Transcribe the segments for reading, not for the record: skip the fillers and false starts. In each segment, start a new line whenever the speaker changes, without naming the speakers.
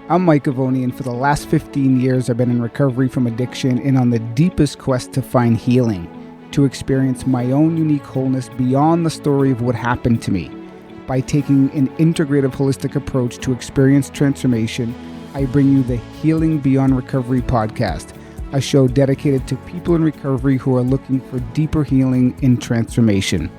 I'm Mike Govoni, and for the last 15 years, I've been in recovery from addiction and on the deepest quest to find healing, to experience my own unique wholeness beyond the story of what happened to me. By taking an integrative, holistic approach to experience transformation, I bring you the Healing Beyond Recovery podcast, a show dedicated to people in recovery who are looking for deeper healing and transformation.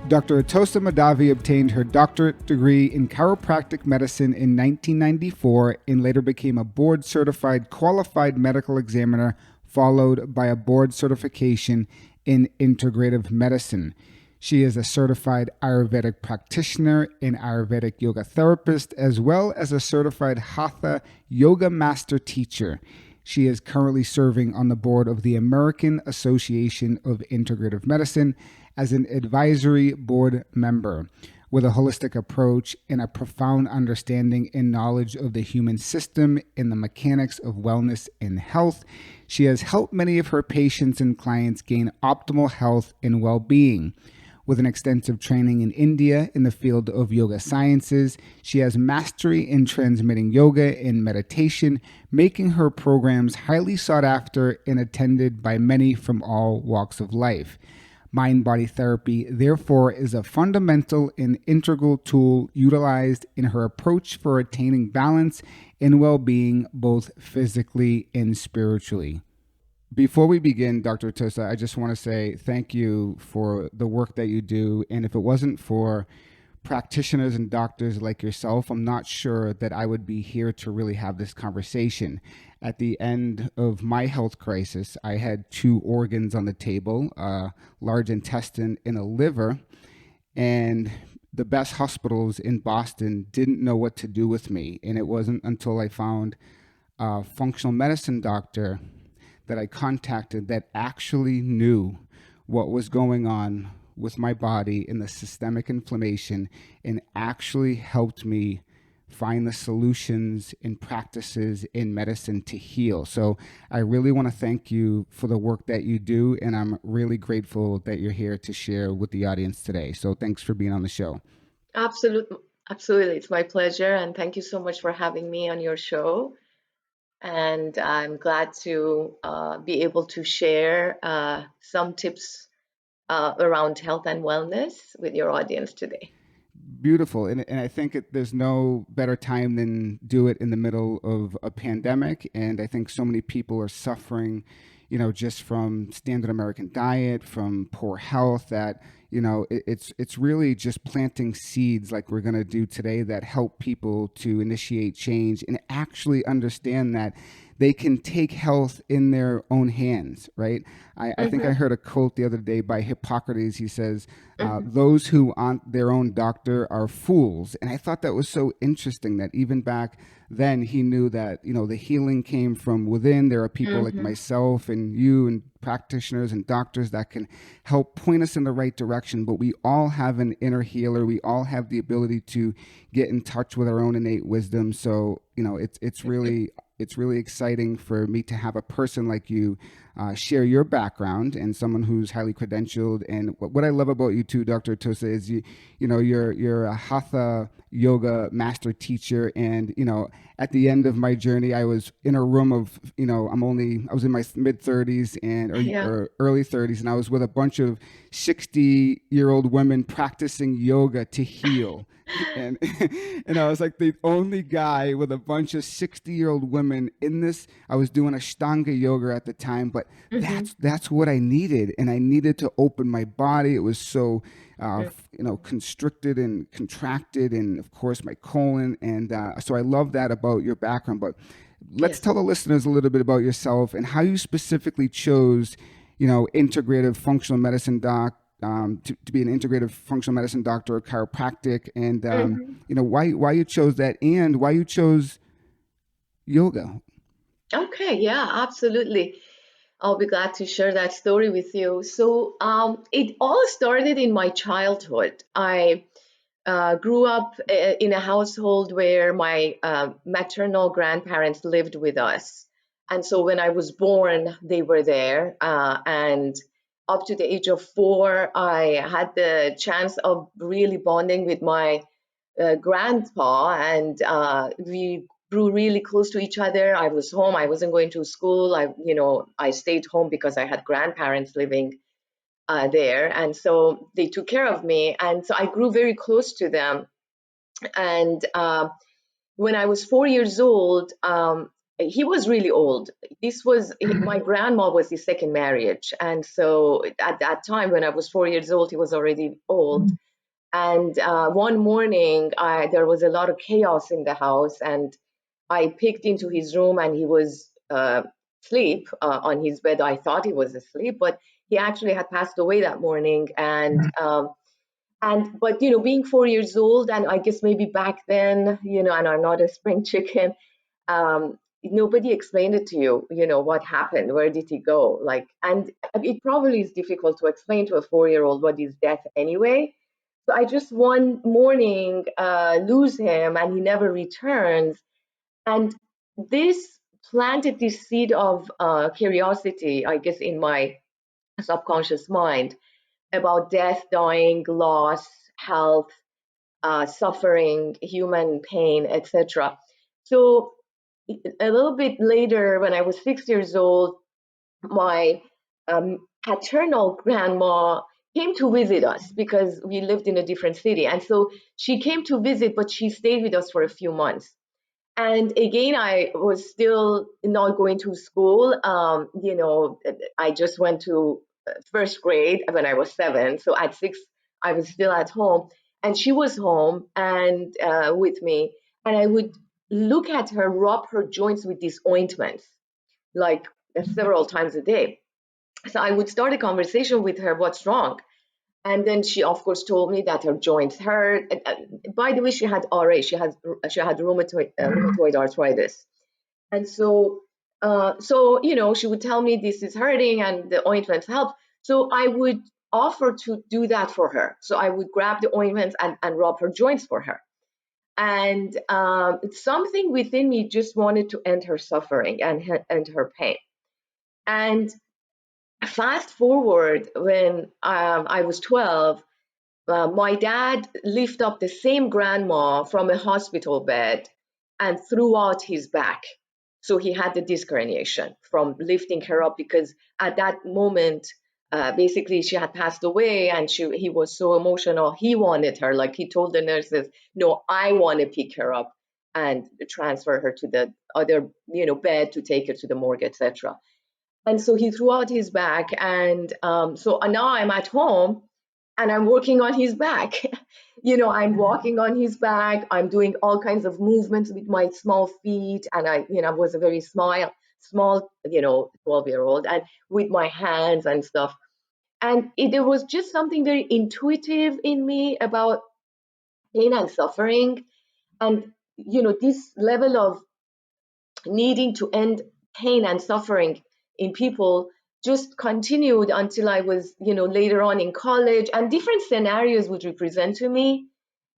Dr. Atousa Mahdavi obtained her doctorate degree in chiropractic medicine in 1994 and later became a board-certified qualified medical examiner, followed by a board certification in integrative medicine. She is a certified Ayurvedic practitioner and Ayurvedic yoga therapist, as well as a certified Hatha yoga master teacher. She is currently serving on the board of the American Association of Integrative Medicine as an advisory board member. With a holistic approach and a profound understanding and knowledge of the human system and the mechanics of wellness and health, she has helped many of her patients and clients gain optimal health and well-being. With an extensive training in India in the field of yoga sciences, she has mastery in transmitting yoga and meditation, making her programs highly sought after and attended by many from all walks of life. Mind-body therapy, therefore, is a fundamental and integral tool utilized in her approach for attaining balance and well-being, both physically and spiritually. Before we begin, Dr. Atousa, I just want to say thank you for the work that you do. And if it wasn't for practitioners and doctors like yourself, I'm not sure that I would be here to really have this conversation. At the end of my health crisis, I had two organs on the table, a large intestine and a liver. And the best hospitals in Boston didn't know what to do with me. And it wasn't until I found a functional medicine doctor that I contacted that actually knew what was going on with my body and the systemic inflammation and actually helped me find the solutions and practices in medicine to heal. So I really want to thank you for the work that you do, and I'm really grateful that you're here to share with the audience today. So thanks for being on the show.
Absolutely. It's my pleasure. And thank you so much for having me on your show. And I'm glad to be able to share some tips around health and wellness with your audience today.
Beautiful. And I think there's no better time than do it in the middle of a pandemic. And I think so many people are suffering, just from standard American diet, from poor health, that, it's really just planting seeds like we're going to do today that help people to initiate change and actually understand that they can take health in their own hands, right? I think I heard a quote the other day by Hippocrates. He says, those who aren't their own doctor are fools. And I thought that was so interesting that even back then he knew that, the healing came from within. There are people like myself and you and practitioners and doctors that can help point us in the right direction. But we all have an inner healer. We all have the ability to get in touch with our own innate wisdom. So, it's really exciting for me to have a person like you share your background and someone who's highly credentialed. And what I love about you too, Dr. Atousa, is you're a Hatha yoga master teacher. And at the end of my journey, I was in a room of I was in my mid 30s or early 30s, and I was with a bunch of 60-year-old women practicing yoga to heal. And I was like the only guy with a bunch of 60-year-old women in this. I was doing Ashtanga yoga at the time, but that's what I needed. And I needed to open my body. It was so, constricted and contracted, and of course my colon. And so I love that about your background. But let's tell the listeners a little bit about yourself and how you specifically chose, integrative functional medicine doc, to be an integrative functional medicine doctor or chiropractic, and why you chose that and why you chose yoga.
Okay, yeah, absolutely. I'll be glad to share that story with you. So it all started in my childhood. I grew up in a household where my maternal grandparents lived with us. And so when I was born, they were there. And up to the age of 4, I had the chance of really bonding with my grandpa. And we grew really close to each other. I was home. I wasn't going to school. I stayed home because I had grandparents living there, and so they took care of me, and so I grew very close to them. And when I was 4 years old, he was really old. My grandma was his second marriage, and so at that time, when I was 4 years old, he was already old. And one morning, there was a lot of chaos in the house, and I peeked into his room, and he was asleep on his bed. I thought he was asleep, but he actually had passed away that morning. But being 4 years old, and I guess maybe back then, and I'm not a spring chicken, nobody explained it to you, what happened, where did he go? And it probably is difficult to explain to a 4-year-old what is death anyway. So I just one morning lose him, and he never returns. And this planted this seed of curiosity, I guess, in my subconscious mind about death, dying, loss, health, suffering, human pain, etc. So a little bit later, when I was 6 years old, my paternal grandma came to visit us because we lived in a different city. And so she came to visit, but she stayed with us for a few months. And again, I was still not going to school. I just went to first grade when I was 7. So at 6, I was still at home. And she was home and with me. And I would look at her rub her joints with these ointments, like several times a day. So I would start a conversation with her, what's wrong? And then she, of course, told me that her joints hurt. By the way, she had RA. She had rheumatoid arthritis, and so she would tell me this is hurting, and the ointments help. So I would offer to do that for her. So I would grab the ointments and rub her joints for her. And something within me just wanted to end her suffering and her pain. And fast forward when I was 12. My dad lifted up the same grandma from a hospital bed and threw out his back. So he had the disc herniation from lifting her up, because at that moment, basically she had passed away, and he was so emotional. He wanted her, like he told the nurses, no, I want to pick her up and transfer her to the other, bed to take her to the morgue, etc. And so he threw out his back, and so now I'm at home and I'm working on his back. I'm walking on his back. I'm doing all kinds of movements with my small feet, and I was a very small, 12-year-old, and with my hands and stuff. And there was just something very intuitive in me about pain and suffering, and this level of needing to end pain and suffering in people just continued until I was, later on in college, and different scenarios would represent to me,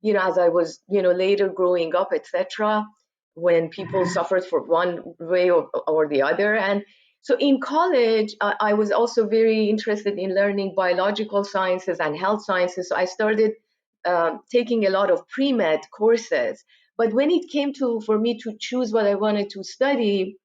as I was, later growing up, etc., when people suffered for one way or the other. And so in college, I was also very interested in learning biological sciences and health sciences. So I started taking a lot of pre-med courses. But when it came for me to choose what I wanted to study,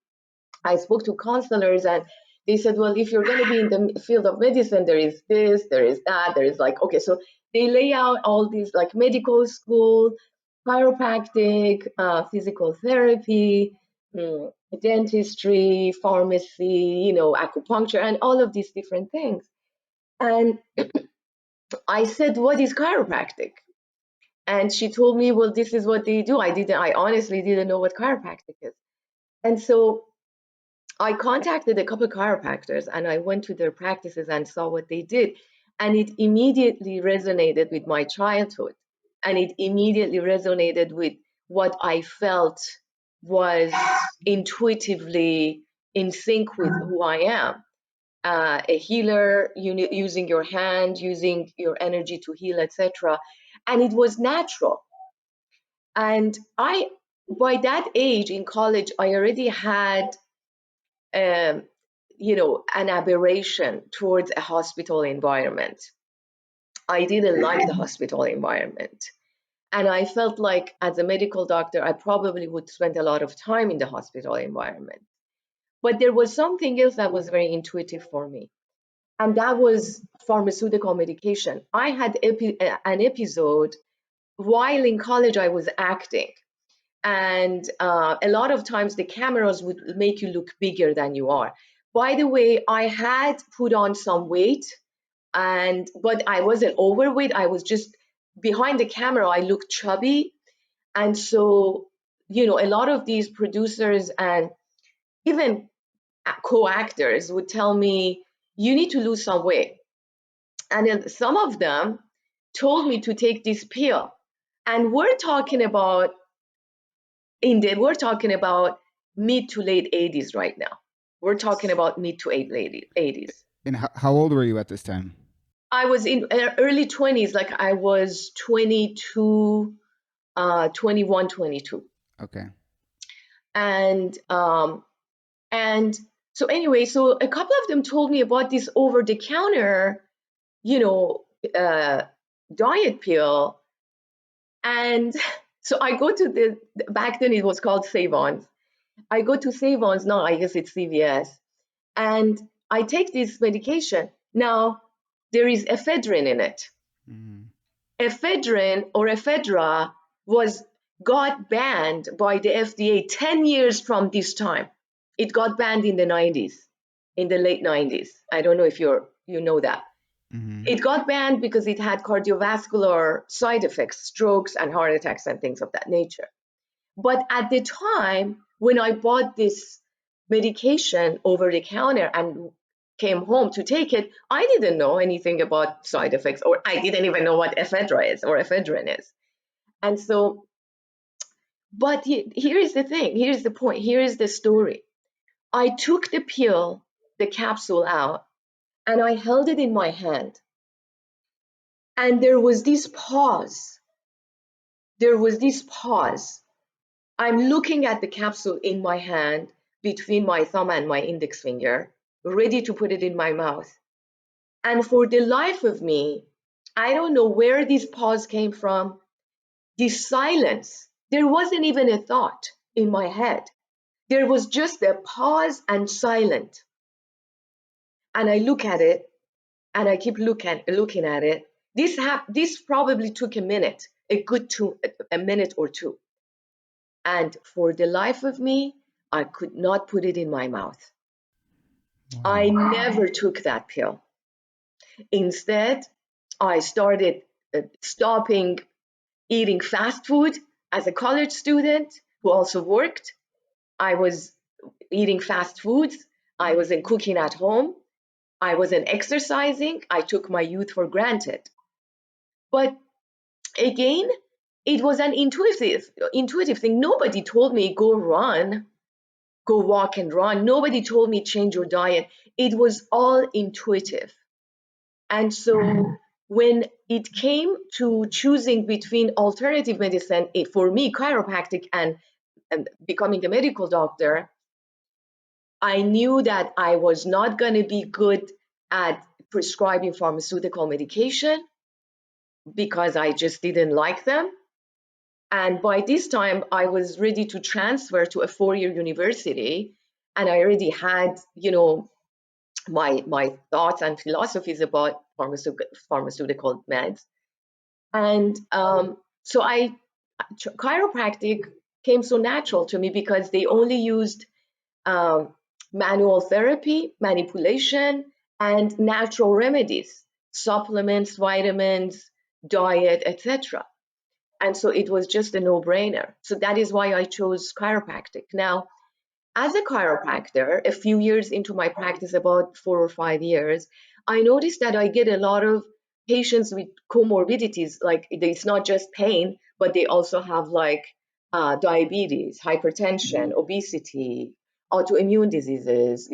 I spoke to counselors, and they said, well, if you're going to be in the field of medicine, there is this, there is that, there is okay. So they lay out all these like medical school, chiropractic, physical therapy, dentistry, pharmacy, acupuncture, and all of these different things. And I said, what is chiropractic? And she told me, well, this is what they do. I honestly didn't know what chiropractic is. And so I contacted a couple of chiropractors, and I went to their practices and saw what they did. And it immediately resonated with my childhood. And it immediately resonated with what I felt was intuitively in sync with who I am. A healer, using your hand, using your energy to heal, etc. And it was natural. And by that age in college, I already had um, an aberration towards a hospital environment. I didn't like the hospital environment. And I felt like as a medical doctor, I probably would spend a lot of time in the hospital environment. But there was something else that was very intuitive for me, and that was pharmaceutical medication. I had an episode while in college, I was acting. And a lot of times the cameras would make you look bigger than you are. By the way, I had put on some weight, but I wasn't overweight. I was just behind the camera, I looked chubby. And so, a lot of these producers and even co-actors would tell me, you need to lose some weight. And then some of them told me to take this pill. And we're talking about mid to late 80s right now. We're talking about mid to late 80s.
And how old were you at this time?
I was in early 20s, like I was 22, 21, 22.
Okay.
And so anyway, so a couple of them told me about this over-the-counter, diet pill. And so I go to back then it was called Save-Ons. I go to Save-Ons, now I guess it's CVS, and I take this medication. Now, there is ephedrine in it.
Mm-hmm.
Ephedrine or ephedra got banned by the FDA 10 years from this time. It got banned in the 90s, in the late 90s. I don't know if you know that.
Mm-hmm.
It got banned because it had cardiovascular side effects, strokes and heart attacks and things of that nature. But at the time, when I bought this medication over the counter and came home to take it, I didn't know anything about side effects, or I didn't even know what ephedra is or ephedrine is. And so, but here is the thing, here's the point, here is the story. I took the pill, the capsule out, and I held it in my hand. And there was this pause. I'm looking at the capsule in my hand between my thumb and my index finger, ready to put it in my mouth. And for the life of me, I don't know where this pause came from, this silence. There wasn't even a thought in my head. There was just a pause and silent. And I look at it, and I keep looking at it. This probably took a minute, a minute or two. And for the life of me, I could not put it in my mouth.
Wow.
I never took that pill. Instead, I started stopping eating fast food as a college student who also worked. I was eating fast foods. I wasn't cooking at home. I wasn't exercising. I took my youth for granted. But again, it was an intuitive thing. Nobody told me go walk and run. Nobody told me change your diet. It was all intuitive. And so when it came to choosing between alternative medicine, for me, chiropractic and becoming a medical doctor, I knew that I was not going to be good at prescribing pharmaceutical medication because I just didn't like them. And by this time, I was ready to transfer to a 4-year university, and I already had, my thoughts and philosophies about pharmaceutical meds. And so chiropractic came so natural to me because they only used manual therapy, manipulation, and natural remedies, supplements, vitamins, diet, etc. And so it was just a no-brainer. So that is why I chose chiropractic. Now, as a chiropractor, a few years into my practice, about 4 or 5 years, I noticed that I get a lot of patients with comorbidities. Like it's not just pain, but they also have like diabetes, hypertension, obesity, autoimmune diseases,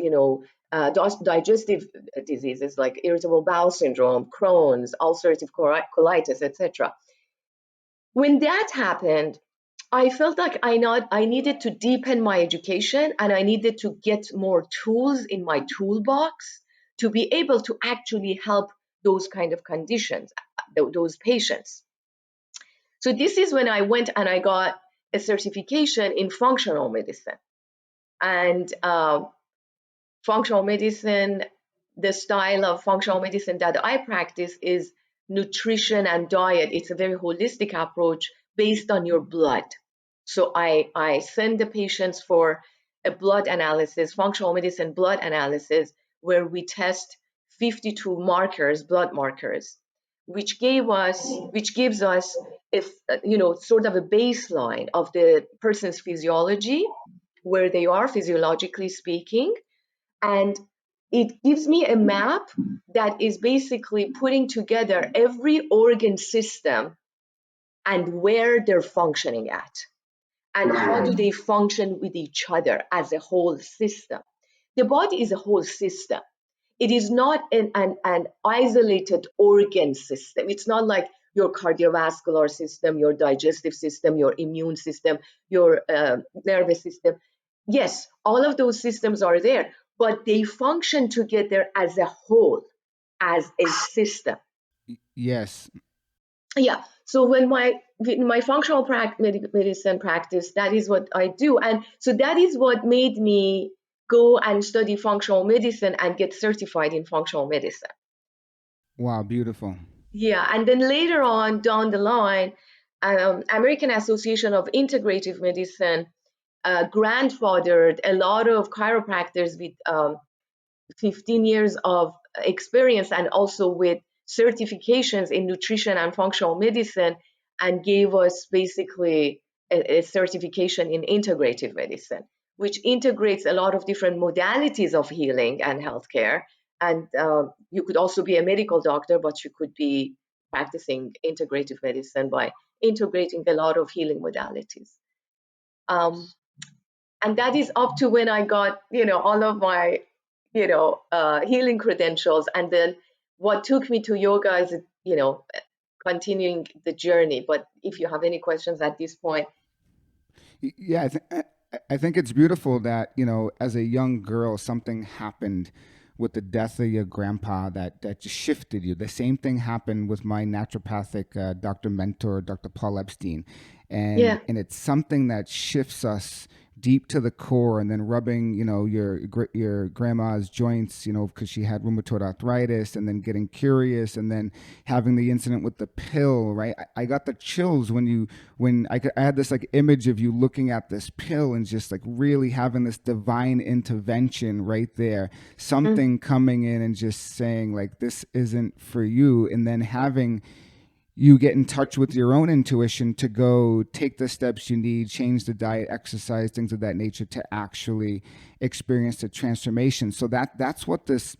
digestive diseases like irritable bowel syndrome, Crohn's, ulcerative colitis, etc. When that happened, I felt like I needed to deepen my education, and I needed to get more tools in my toolbox to be able to actually help those kind of conditions, those patients. So this is when I went and I got a certification in functional medicine. And functional medicine, the style of functional medicine that I practice is nutrition and diet. It's a very holistic approach based on your blood. So I send the patients for a blood analysis, functional medicine blood analysis, where we test 52 markers, blood markers, which gives us if sort of a baseline of the person's physiology, where they are physiologically speaking, and it gives me a map that is basically putting together every organ system and where they're functioning at and how do they function with each other as a whole system. The body is a whole system. It is not an isolated organ system. It's not like your cardiovascular system, your digestive system, your immune system, your nervous system. Yes, all of those systems are there, but they function together as a whole, as a system.
Yes.
Yeah. So when my functional medicine practice, that is what I do, and so that is what made me go and study functional medicine and get certified in functional medicine.
Wow, beautiful.
Yeah, and then later on down the line, American Association of Integrative Medicine grandfathered a lot of chiropractors with 15 years of experience and also with certifications in nutrition and functional medicine, and gave us basically a certification in integrative medicine, which integrates a lot of different modalities of healing and healthcare. And you could also be a medical doctor, but you could be practicing integrative medicine by integrating a lot of healing modalities. Um, and that is up to when I got all of my healing credentials, and then what took me to yoga is continuing the journey. But if you have any questions at this point.
Yeah, I think it's beautiful that, as a young girl, something happened with the death of your grandpa that just shifted you. The same thing happened with my naturopathic doctor mentor, Dr. Paul Epstein. And
Yeah.
it's something that shifts us deep to the core, and then rubbing, your grandma's joints, because she had rheumatoid arthritis, and then getting curious, and then having the incident with the pill, right? I got the chills when I had this like image of you looking at this pill and just like really having this divine intervention right there, something coming in and just saying like, this isn't for you, and then having you get in touch with your own intuition to go take the steps you need, change the diet, exercise, things of that nature, to actually experience the transformation. So that's what this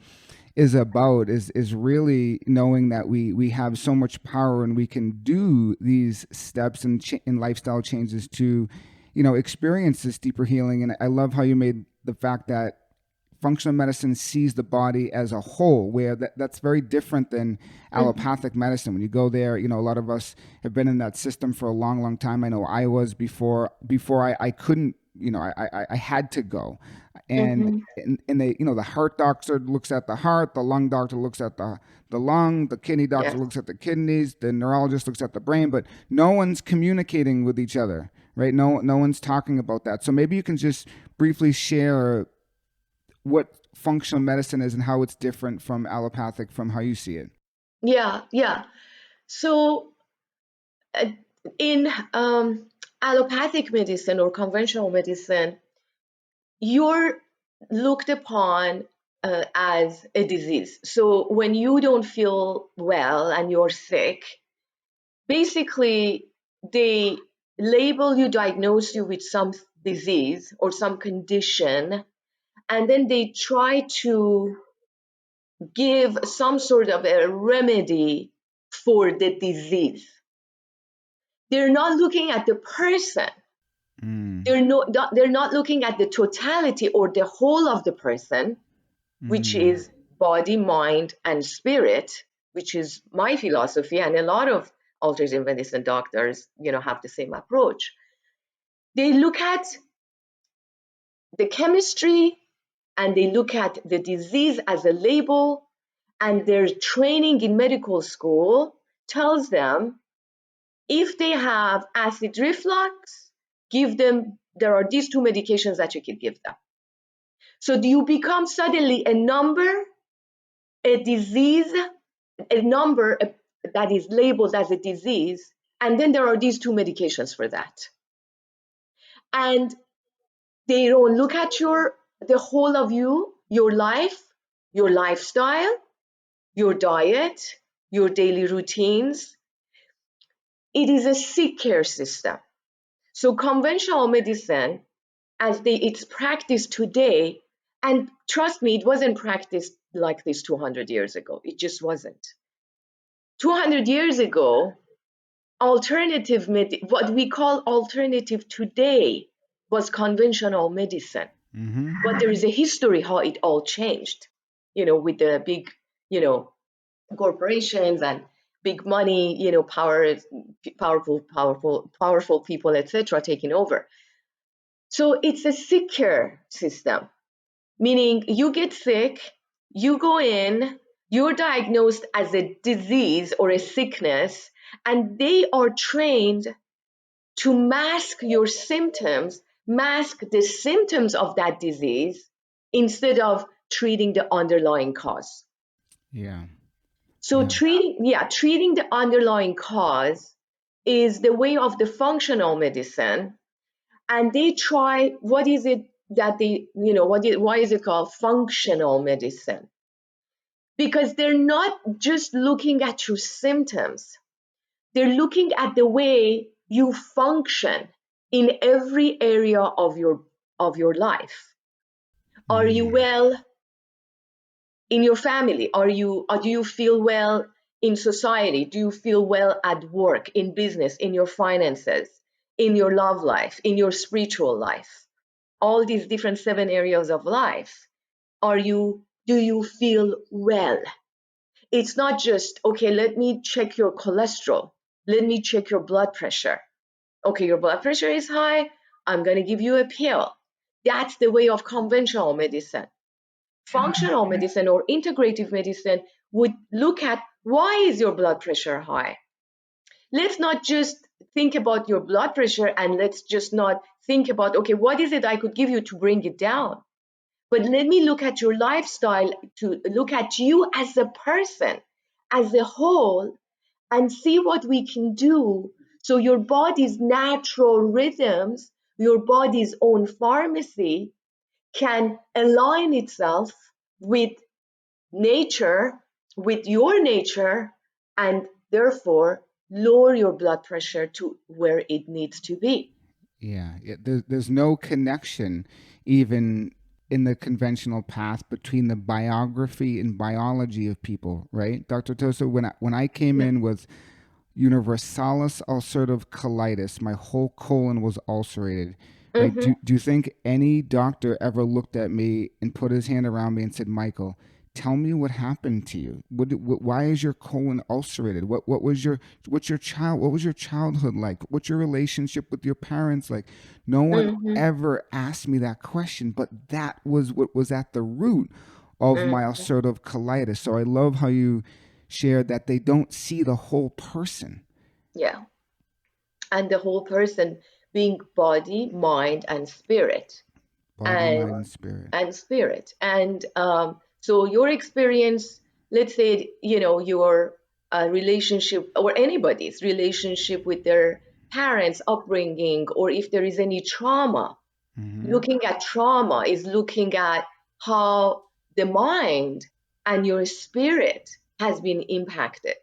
is about, is really knowing that we have so much power, and we can do these steps and lifestyle changes to experience this deeper healing. And I love how you made the fact that functional medicine sees the body as a whole, where that's very different than allopathic medicine. When you go there, a lot of us have been in that system for a long, long time. I know I was before I couldn't, I had to go. And they, the heart doctor looks at the heart, the lung doctor looks at the lung, the kidney doctor
Yes.
looks at the kidneys, the neurologist looks at the brain, but no one's communicating with each other, right? No one's talking about that. So maybe you can just briefly share what functional medicine is and how it's different from allopathic, from how you see it.
Yeah. So in allopathic medicine or conventional medicine, you're looked upon as a disease. So when you don't feel well and you're sick, basically they label you, diagnose you with some disease or some condition, and then they try to give some sort of a remedy for the disease. They're not looking at the person. They're not looking at the totality or the whole of the person, which is body, mind, and spirit, which is my philosophy, and a lot of alternative medicine doctors, have the same approach. They look at the chemistry and they look at the disease as a label, and their training in medical school tells them If they have acid reflux, give them, there are these two medications that you can give them. So do you become suddenly a number, a disease, a number that is labeled as a disease, and then there are these two medications for that. And they don't look at the whole of you, your life, your lifestyle, your diet, your daily routines. It is a sick care system. So conventional medicine, as it's practiced today, and trust me, it wasn't practiced like this 200 years ago. It just wasn't. 200 years ago, what we call alternative today was conventional medicine.
Mm-hmm.
But there is a history how it all changed, with the big, corporations and big money, powerful people, etc., taking over. So it's a sick care system, meaning you get sick, you go in, you're diagnosed as a disease or a sickness, and they are trained to mask your symptoms, mask the symptoms of that disease instead of treating the underlying cause.
Yeah.
So
Yeah.
treating the underlying cause is the way of the functional medicine. And they try, what is it that why is it called functional medicine? Because they're not just looking at your symptoms, they're looking at the way you function in every area of your life. Are you well in your family? Do you feel well in society? Do you feel well at work, in business, in your finances, in your love life, in your spiritual life? All these different 7 areas of life. Do you feel well? It's not just, okay, let me check your cholesterol. Let me check your blood pressure. Okay, your blood pressure is high. I'm going to give you a pill. That's the way of conventional medicine. Functional medicine or integrative medicine would look at, why is your blood pressure high? Let's not just think about your blood pressure, and let's just not think about, okay, what is it I could give you to bring it down? But let me look at your lifestyle, to look at you as a person, as a whole, and see what we can do so your body's natural rhythms, your body's own pharmacy can align itself with nature, with your nature, and therefore lower your blood pressure to where it needs to be.
Yeah, there's no connection even in the conventional path between the biography and biology of people, right? Dr. Tosa, when I came
Yeah.
in with universalis ulcerative colitis, my whole colon was ulcerated, right?
Mm-hmm.
Do you think any doctor ever looked at me and put his hand around me and said, Michael, tell me what happened to you? Why is your colon ulcerated? What was what was your childhood like? What's your relationship with your parents like? No one
Mm-hmm.
ever asked me that question, but that was what was at the root of my
Mm-hmm.
ulcerative colitis. So I love how you shared that they don't see the whole person.
Yeah. And the whole person being body, mind, and spirit.
Body,
And
mind, and spirit.
spirit. And so your experience, let's say, your relationship, or anybody's relationship with their parents' upbringing, or if there is any trauma,
Mm-hmm.
looking at trauma is looking at how the mind and your spirit has been impacted,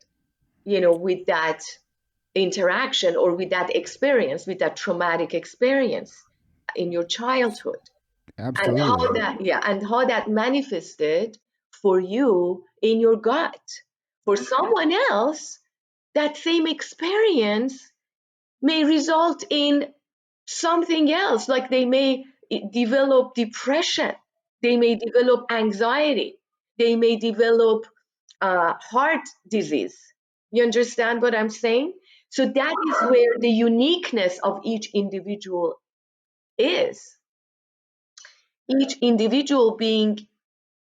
with that interaction, or with that experience, with that traumatic experience in your childhood, and
Absolutely.
how that manifested for you in your gut. For someone else, that same experience may result in something else, like they may develop depression, they may develop anxiety, they may develop heart disease. You understand what I'm saying? So that is where the uniqueness of each individual is. Each individual being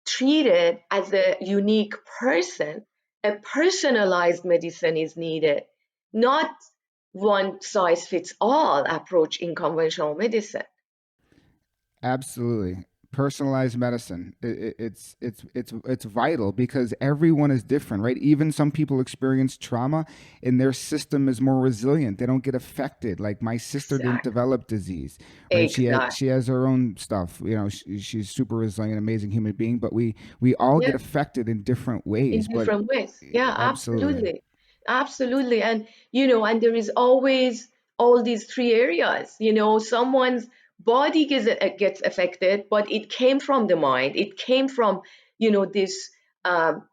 treated as a unique person, a personalized medicine is needed, not one size fits all approach in conventional medicine.
Absolutely. Personalized medicine. It's vital because everyone is different, right? Even some people experience trauma and their system is more resilient. They don't get affected. Like my sister didn't
Exactly.
develop disease, right?
Exactly.
She has her own stuff. You know, she's super resilient, amazing human being, but we all
Yeah,
get affected in different
in
ways. But
different ways. Yeah,
absolutely.
absolutely. Absolutely. And, and there is always all these three areas. Someone's body gets affected, but it came from the mind. It came from, this um,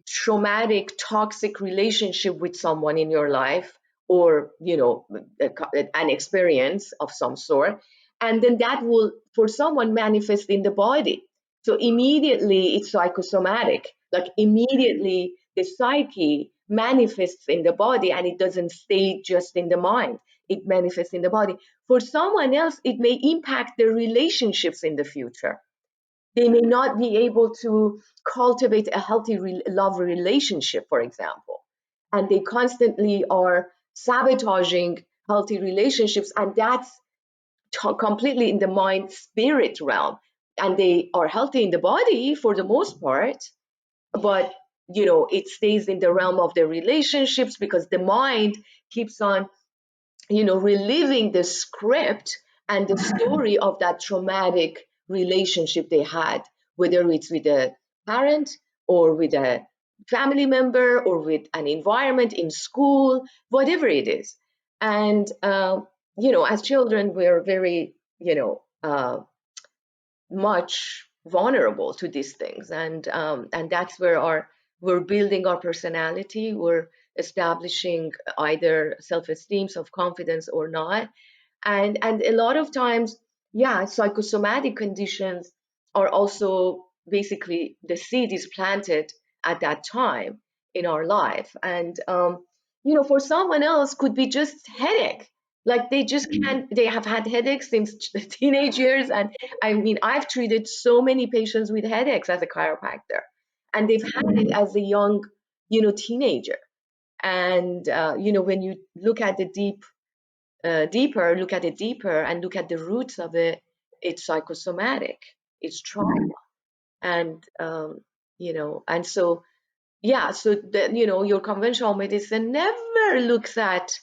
traumatic, toxic relationship with someone in your life, or an experience of some sort, and then that will for someone manifest in the body. So immediately it's psychosomatic, like immediately the psyche manifests in the body, and it doesn't stay just in the mind, it manifests in the body. For someone else it may impact their relationships in the future. They may not be able to cultivate a healthy love relationship, for example, and they constantly are sabotaging healthy relationships, and that's completely in the mind spirit realm. And they are healthy in the body for the most part, but it stays in the realm of the relationships because the mind keeps on reliving the script and the story of that traumatic relationship they had, whether it's with a parent or with a family member or with an environment in school, whatever it is. And, as children, we're very, much vulnerable to these things, and that's where we're building our personality, we're establishing either self-esteem, self-confidence or not. And a lot of times, yeah, psychosomatic conditions are also basically the seed is planted at that time in our life. And for someone else could be just headache, like they just can't, they have had headaches since teenage years. And I mean, I've treated so many patients with headaches as a chiropractor, and they've had it as a young teenager. And when you look at the look at it deeper and look at the roots of it, it's psychosomatic, it's trauma. And and so, yeah, so that your conventional medicine never looks at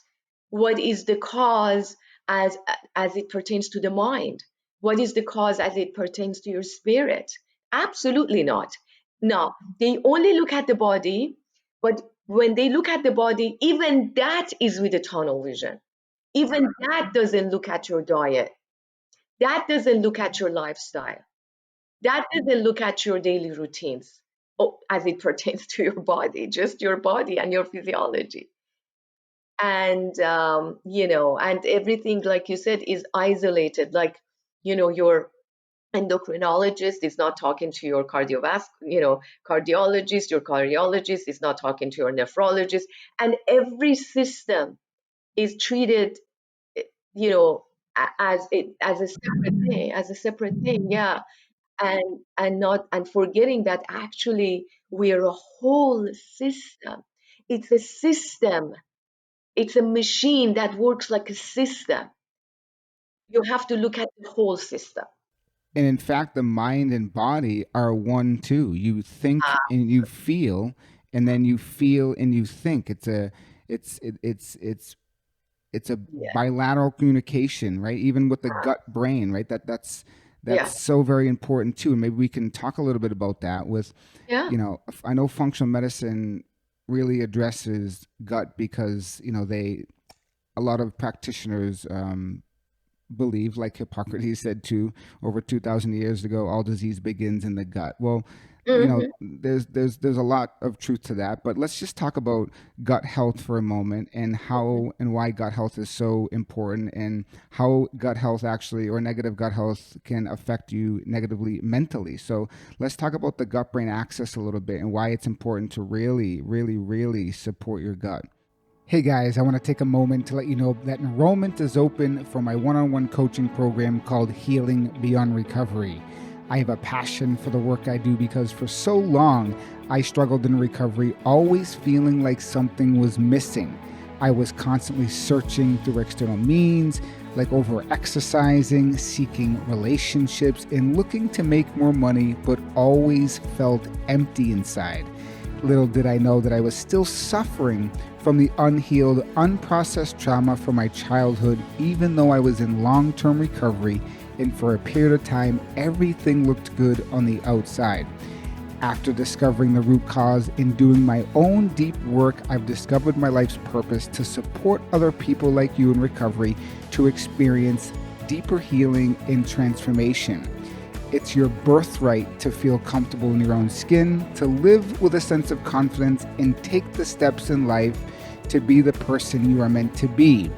what is the cause as as it pertains to the mind, what is the cause as it pertains to your spirit. Absolutely not. No, they only look at the body, but when they look at the body, even that is with a tunnel vision. Even that doesn't look at your diet, that doesn't look at your lifestyle, that doesn't look at your daily routines, as it pertains to your body, just your body and your physiology. And and everything, like you said, is isolated. Like your endocrinologist is not talking to your cardiologist, your cardiologist is not talking to your nephrologist, and every system is treated you know as a separate thing, yeah. And forgetting that actually we're a whole system. It's a system, it's a machine that works like a system. You have to look at the whole system.
And in fact, the mind and body are one too. You think
Ah,
and you feel, and then you feel and you think. It's it, it's a
yeah,
bilateral communication, right? Even with the gut brain, right? That's
yeah,
so very important too. And maybe we can talk a little bit about that with,
yeah.
I know functional medicine really addresses gut because, they a lot of practitioners believe, like Hippocrates said too, over 2,000 years ago, all disease begins in the gut. Well,
Hmm.
there's a lot of truth to that, but let's just talk about gut health for a moment and how and why gut health is so important and how gut health actually, or negative gut health, can affect you negatively mentally. So let's talk about the gut brain axis a little bit and why it's important to really, really, really support your gut. Hey guys, I want to take a moment to let you know that enrollment is open for my one-on-one coaching program called Healing Beyond Recovery. I have a passion for the work I do because for so long I struggled in recovery, always feeling like something was missing. I was constantly searching through external means, like over exercising, seeking relationships, and looking to make more money, but always felt empty inside. Little did I know that I was still suffering from the unhealed, unprocessed trauma from my childhood, even though I was in long-term recovery, and for a period of time, everything looked good on the outside. After discovering the root cause and doing my own deep work, I've discovered my life's purpose to support other people like you in recovery to experience deeper healing and transformation. It's your birthright to feel comfortable in your own skin, to live with a sense of confidence, and take the steps in life to be the person you are meant to be.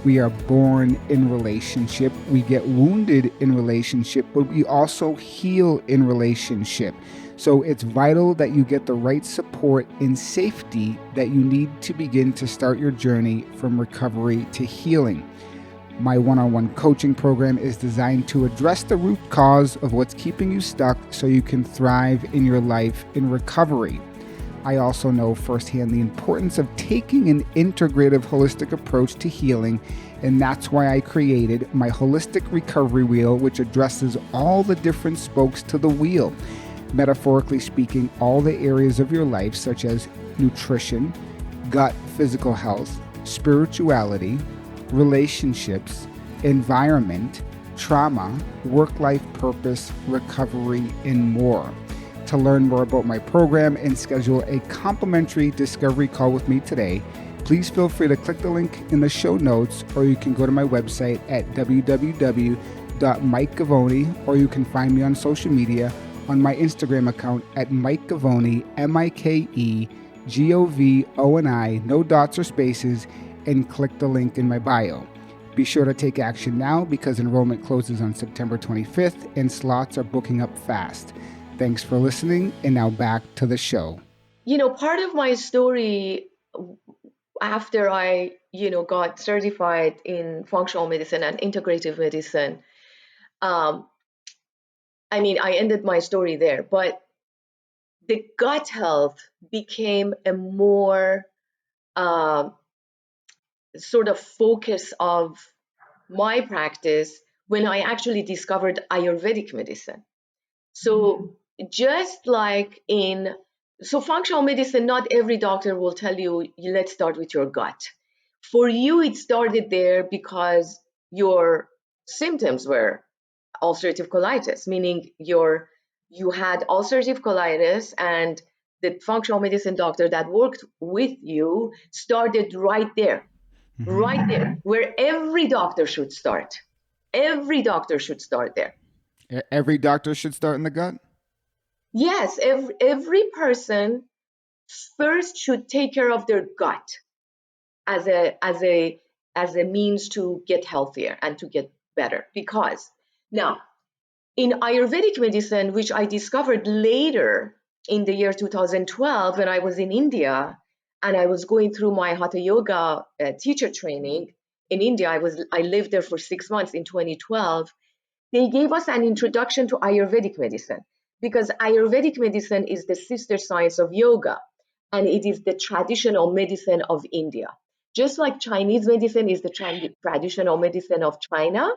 We are born in relationship, we get wounded in relationship, but we also heal in relationship. So it's vital that you get the right support and safety that you need to begin to start your journey from recovery to healing. My one-on-one coaching program is designed to address the root cause of what's keeping you stuck so you can thrive in your life in recovery. I also know firsthand the importance of taking an integrative, holistic approach to healing, and that's why I created my Holistic Recovery Wheel, which addresses all the different spokes to the wheel. Metaphorically speaking, all the areas of your life, such as nutrition, gut, physical health, spirituality, relationships, environment, trauma, work-life purpose, recovery, and more. To learn more about my program and schedule a complimentary discovery call with me today, please feel free to click the link in the show notes, or you can go to my website at www.mikegovoni, or you can find me on social media on my Instagram account at Mike Govoni, MikeGovoni, no dots or spaces, and click the link in my bio. Be sure to take action now because enrollment closes on September 25th and slots are booking up fast. Thanks for listening, and now back to the show.
Part of my story after I, got certified in functional medicine and integrative medicine, I ended my story there, but the gut health became a more sort of focus of my practice when I actually discovered Ayurvedic medicine. So just like so functional medicine, not every doctor will tell you, let's start with your gut. For you, it started there because your symptoms were ulcerative colitis, meaning you had ulcerative colitis, and the functional medicine doctor that worked with you started right there, right there, where every doctor should start. Every doctor should start there.
Every doctor should start in the gut?
Yes, every person first should take care of their gut as a means to get healthier and to get better. Because now, in Ayurvedic medicine, which I discovered later in the year 2012 when I was in India and I was going through my Hatha Yoga teacher training in India, I lived there for 6 months in 2012. They gave us an introduction to Ayurvedic medicine because Ayurvedic medicine is the sister science of yoga, and it is the traditional medicine of India. Just like Chinese medicine is the traditional medicine of China,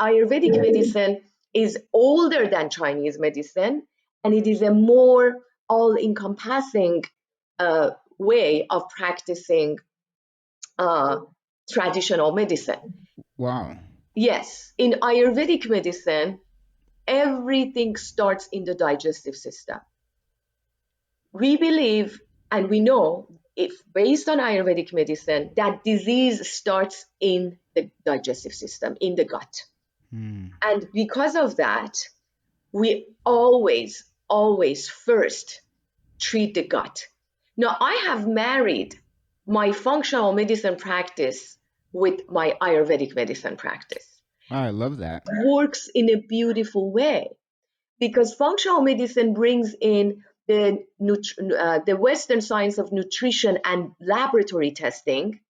Ayurvedic medicine is older than Chinese medicine, and it is a more all-encompassing way of practicing traditional medicine.
Wow.
Yes, in Ayurvedic medicine, everything starts in the digestive system. We believe and we know, if based on Ayurvedic medicine, that disease starts in the digestive system, in the gut. And because of that, we always first treat the gut. Now, I have married my functional medicine practice with my Ayurvedic medicine practice.
I love that.
Works in a beautiful way because functional medicine brings in the Western science of nutrition and laboratory testing,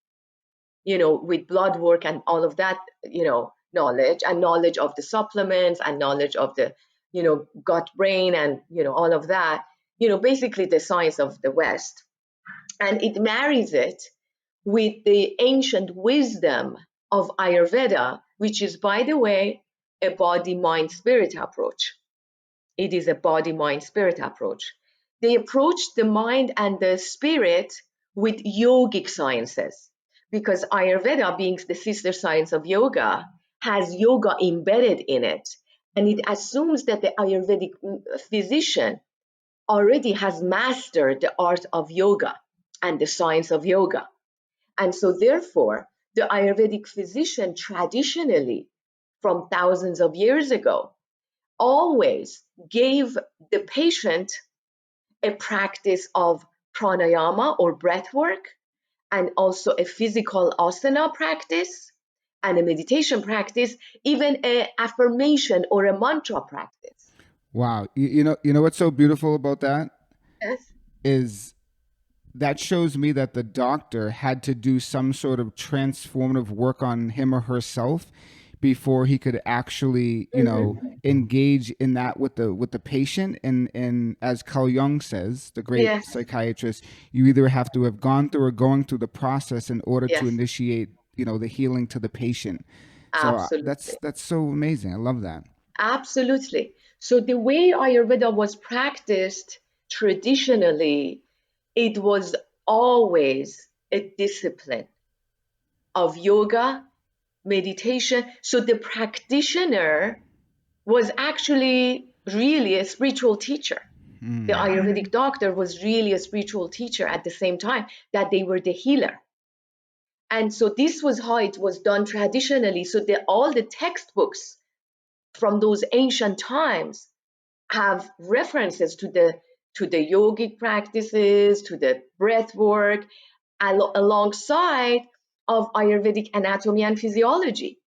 with blood work and all of that, knowledge of the supplements and knowledge of the, gut brain and, all of that, basically the science of the West. And it marries it with the ancient wisdom of Ayurveda, which is, by the way, a body, mind, spirit approach. It is a body, mind, spirit approach. They approach the mind and the spirit with yogic sciences, because Ayurveda, being the sister science of yoga, has yoga embedded in it. And it assumes that the Ayurvedic physician already has mastered the art of yoga and the science of yoga. And so, therefore, the Ayurvedic physician traditionally, from thousands of years ago, always gave the patient a practice of pranayama or breath work, and also a physical asana practice and a meditation practice, even an affirmation or a mantra practice.
Wow. You know what's so beautiful about that
Yes.
is that shows me that the doctor had to do some sort of transformative work on him or herself before he could actually, engage in that with the patient. And as Carl Jung says, the great
Yes.
psychiatrist, you either have to have gone through or going through the process in order to
Yes.
initiate, the healing to the patient. So
Absolutely.
that's so amazing. I love that.
Absolutely. So the way Ayurveda was practiced traditionally, it was always a discipline of yoga, meditation. So the practitioner was actually really a spiritual teacher. The Ayurvedic doctor was really a spiritual teacher at the same time that they were the healer. And so this was how it was done traditionally. So all the textbooks from those ancient times have references to the yogic practices, to the breath work, alongside of Ayurvedic anatomy and physiology,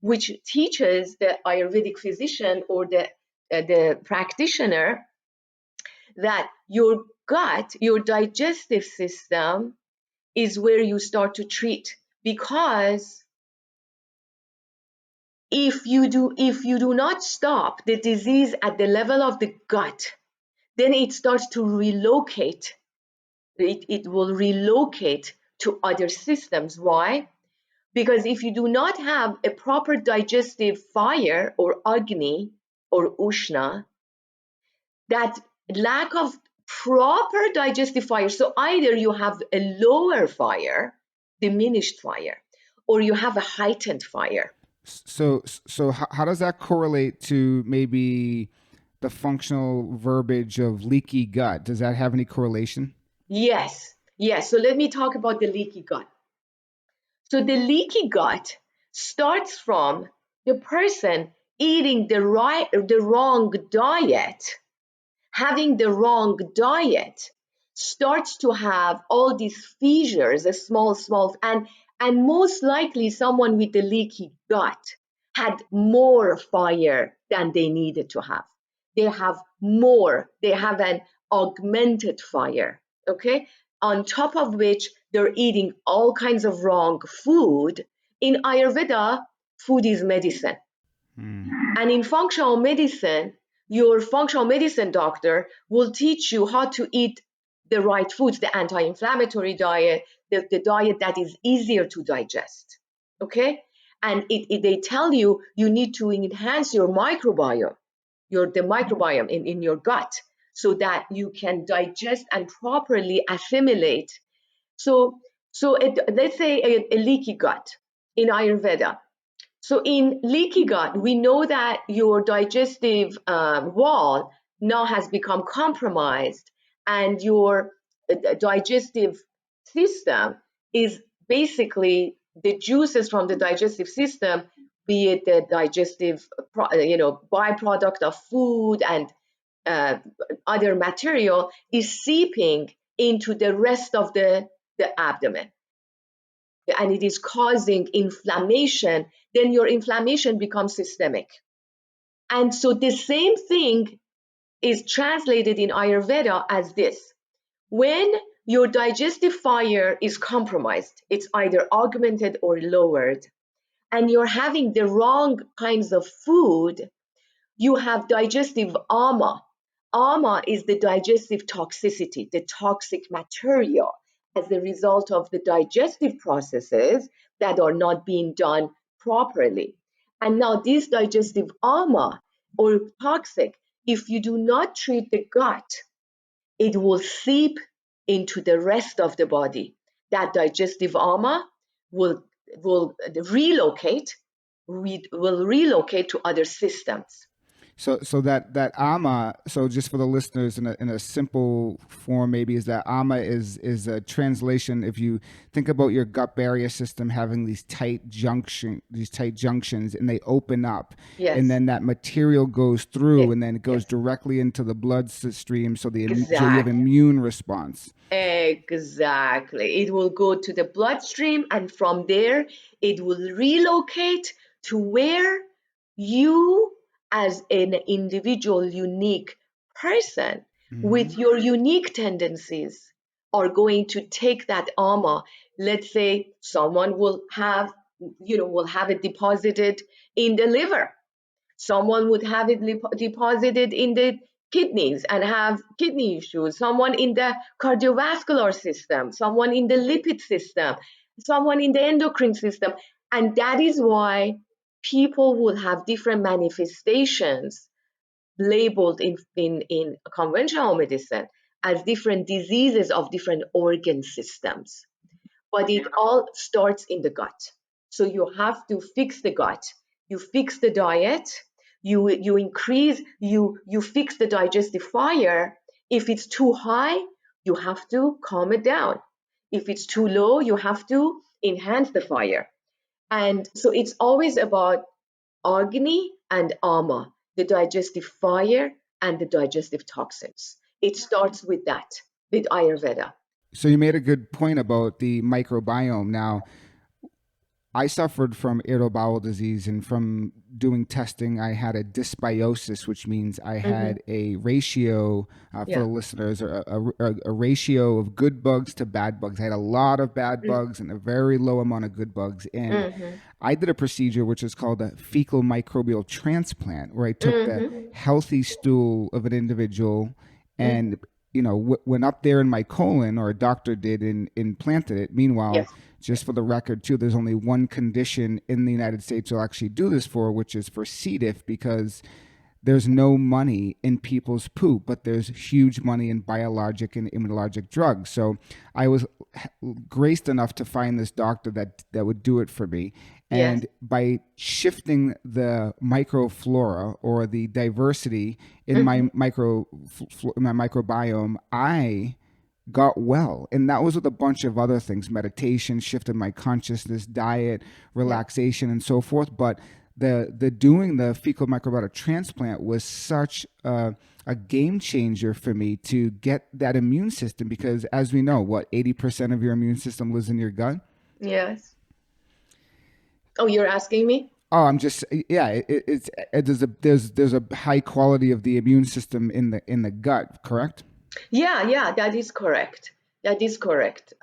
which teaches the Ayurvedic physician or the practitioner that your gut, your digestive system, is where you start to treat. Because if you do not stop the disease at the level of the gut, then it starts to relocate. It will relocate to other systems. Why? Because if you do not have a proper digestive fire or Agni or Ushna, that lack of proper digestive fire, so either you have a lower fire, diminished fire, or you have a heightened fire.
So how does that correlate to maybe the functional verbiage of leaky gut? Does that have any correlation?
Yes, yes. So let me talk about the leaky gut. So the leaky gut starts from the person eating the wrong diet, having the wrong diet, starts to have all these fissures, a small, and most likely someone with a leaky gut had more fire than they needed to have. They have more, they have an augmented fire, okay? On top of which they're eating all kinds of wrong food. In Ayurveda, food is medicine. And in functional medicine, your functional medicine doctor will teach you how to eat the right foods, the anti-inflammatory diet, the diet that is easier to digest. Okay? And they tell you need to enhance your microbiome, the microbiome in your gut, so that you can digest and properly assimilate. So let's say a leaky gut in Ayurveda. So in leaky gut, we know that your digestive wall now has become compromised, and your digestive system is basically the juices from the digestive system, be it the digestive, byproduct of food and uh, other material, is seeping into the rest of the abdomen, and it is causing inflammation. Then your inflammation becomes systemic. And so the same thing is translated in Ayurveda as this. When your digestive fire is compromised, it's either augmented or lowered, and you're having the wrong kinds of food, you have digestive ama. Ama is the digestive toxicity, the toxic material. as a result of the digestive processes that are not being done properly. And now this digestive ama or toxic, if you do not treat the gut, it will seep into the rest of the body. That digestive ama will will relocate will relocate to other systems.
So that ama. So just for the listeners, in a simple form, maybe is that ama is a translation. If you think about your gut barrier system having these tight junctions, and they open up, and
Yes,
then that material goes through,
yes,
and then it goes
yes,
directly into the bloodstream. So you have
exactly.
immune response.
Exactly. It will go to the bloodstream, and from there, it will relocate to where you, as an individual, unique person
Mm-hmm.
with your unique tendencies, are going to take that armor. Let's say someone will have it deposited in the liver. Someone would have it deposited in the kidneys and have kidney issues. Someone in the cardiovascular system, someone in the lipid system, someone in the endocrine system. And that is why people will have different manifestations labeled in conventional medicine as different diseases of different organ systems, but it all starts in the gut. So you have to fix the gut. You fix the diet. You fix the digestive fire. If it's too high, you have to calm it down. If it's too low, you have to enhance the fire. And so it's always about agni and ama, the digestive fire and the digestive toxins. It starts with that, with Ayurveda.
So you made a good point about the microbiome. Now, I suffered from irritable bowel disease, and from doing testing, I had a dysbiosis, which means I
Hmm.
had a ratio, for
Yeah.
the listeners, a ratio of good bugs to bad bugs. I had a lot of bad bugs and a very low amount of good bugs. And
Mm-hmm.
I did a procedure which is called a fecal microbial transplant, where I took the
Mm-hmm.
healthy stool of an individual
Mm-hmm.
and went up there in my colon, or a doctor did, and implanted it. Meanwhile,
Yes.
just for the record, too, there's only one condition in the United States you'll actually do this for, which is for C. diff, because there's no money in people's poop, but there's huge money in biologic and immunologic drugs. So I was graced enough to find this doctor that would do it for me.
Yes.
And by shifting the microflora, or the diversity in
Mm-hmm.
my microbiome, I got well. And that was with a bunch of other things: meditation, shifted my consciousness, diet,
Yeah.
relaxation, and so forth. But the doing the fecal microbiota transplant was such a game changer for me to get that immune system, because, as we know, what, 80% of your immune system lives in your gut.
Yes. Oh, you're asking me?
Oh, I'm just, yeah. There's a high quality of the immune system in the gut, correct?
Yeah, yeah, that is correct. That is correct.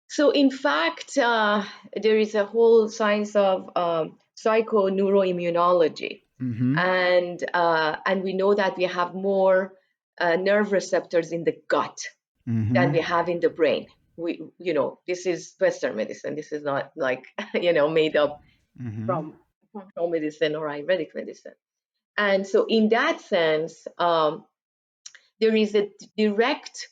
So, in fact, there is a whole science of psychoneuroimmunology,
Mm-hmm.
and we know that we have more nerve receptors in the gut than
Mm-hmm.
we have in the brain. This is Western medicine. This is not like made up
Mm-hmm.
from functional medicine or Ayurvedic medicine. And so, in that sense, there is a direct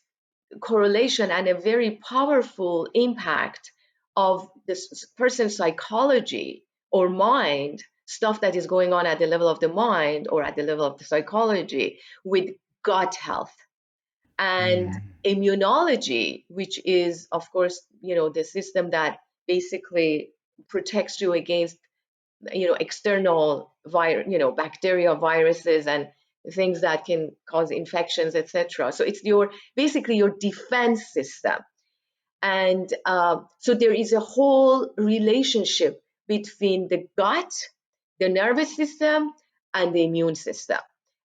correlation and a very powerful impact of this person's psychology or mind, stuff that is going on at the level of the mind or at the level of the psychology, with gut health and
Mm-hmm.
immunology, which is, of course, the system that basically protects you against external bacteria, viruses, and things that can cause infections, etc. So it's your basically your defense system. And so there is a whole relationship between the gut, the nervous system, and the immune system,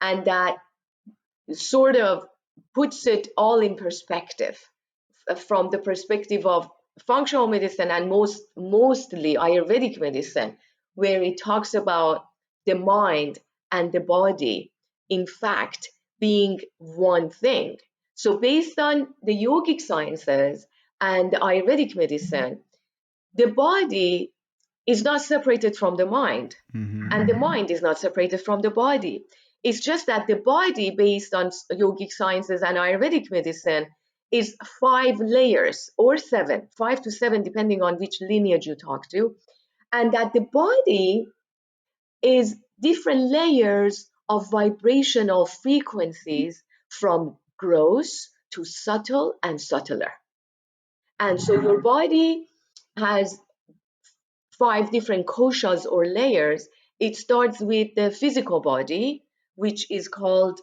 and that sort of puts it all in perspective from the perspective of functional medicine and mostly Ayurvedic medicine, where it talks about the mind and the body, in fact, being one thing. So based on the yogic sciences and the Ayurvedic medicine, the body is not separated from the mind, and the mind is not separated from the body. It's just that the body, based on yogic sciences and Ayurvedic medicine, is 5 layers or 7, 5 to 7, depending on which lineage you talk to, and that the body is different layers of vibrational frequencies from gross to subtle and subtler. And so your body has 5 different koshas or layers. It starts with the physical body, which is called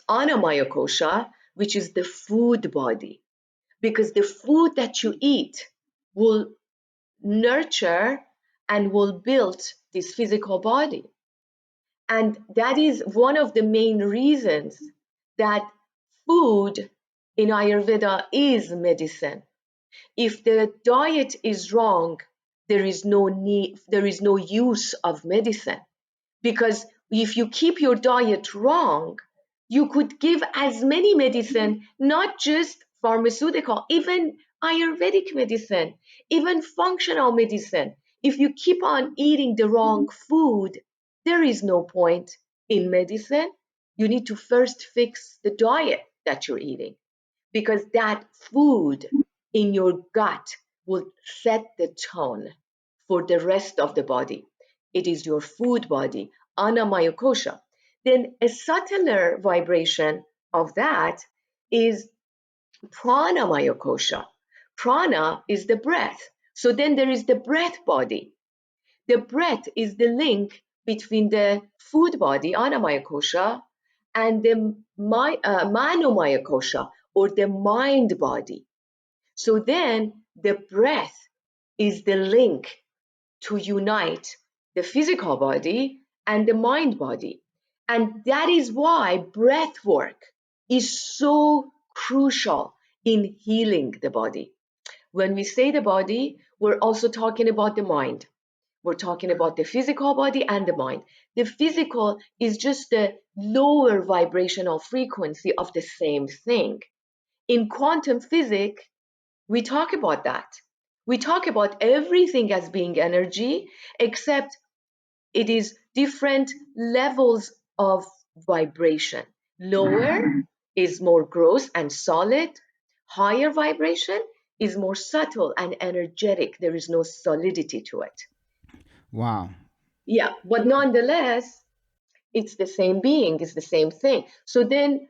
Annamaya kosha, which is the food body, because the food that you eat will nurture and will build this physical body. And that is one of the main reasons that food in Ayurveda is medicine. If the diet is wrong, there is no use of medicine. Because if you keep your diet wrong, you could give as many medicine, not just pharmaceutical, even Ayurvedic medicine, even functional medicine. If you keep on eating the wrong food, there is no point in medicine. You need to first fix the diet that you're eating, because that food in your gut will set the tone for the rest of the body. It is your food body, Annamaya kosha. Then a subtler vibration of that is Pranamaya kosha. Prana is the breath. So then there is the breath body. The breath is the link between the food body, Annamaya kosha, and the Manomaya kosha, or the mind body. So then the breath is the link to unite the physical body and the mind body. And that is why breath work is so crucial in healing the body. When we say the body, we're also talking about the mind. We're talking about the physical body and the mind. The physical is just the lower vibrational frequency of the same thing. In quantum physics, we talk about that. We talk about everything as being energy, except it is different levels of vibration. Lower is more gross and solid. Higher vibration is more subtle and energetic. There is no solidity to it.
Wow.
Yeah, but nonetheless, it's the same being, it's the same thing. So then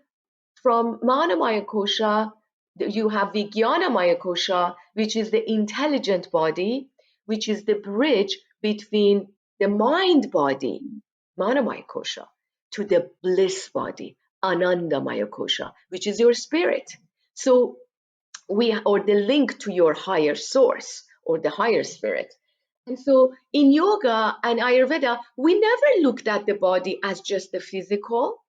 from Manomaya kosha, you have Vijnanamaya kosha, which is the intelligent body, which is the bridge between the mind body, Manomaya kosha, to the bliss body, Anandamaya kosha, which is your spirit. So or the link to your higher source or the higher spirit. And so in yoga and Ayurveda, we never looked at the body as just the physical.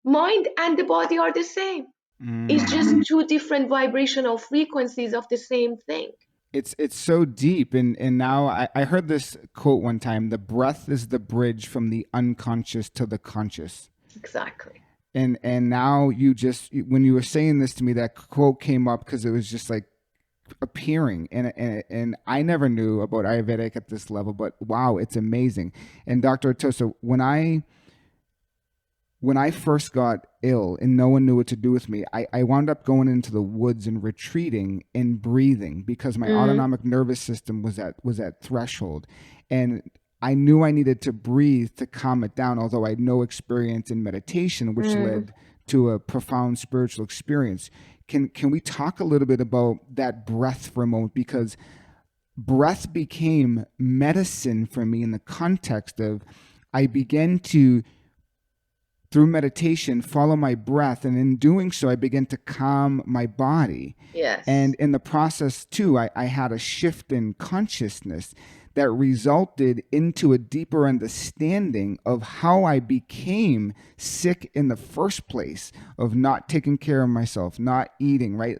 Mind and the body are the same. It's just 2 different vibrational frequencies of the same thing.
It's so deep, and now I heard this quote one time: the breath is the bridge from the unconscious to the conscious.
Exactly.
And now you just, when you were saying this to me, that quote came up because it was just like appearing, and I never knew about Ayurvedic at this level, but wow, it's amazing. And Dr. Atousa, when I first got ill and no one knew what to do with me, I wound up going into the woods and retreating and breathing because my autonomic nervous system was at threshold. And I knew I needed to breathe to calm it down, although I had no experience in meditation, which led to a profound spiritual experience. Can we talk a little bit about that breath for a moment? Because breath became medicine for me in the context of I began to, through meditation, follow my breath. And in doing so, I began to calm my body.
Yes.
And in the process, too, I had a shift in consciousness that resulted into a deeper understanding of how I became sick in the first place, of not taking care of myself, not eating, right?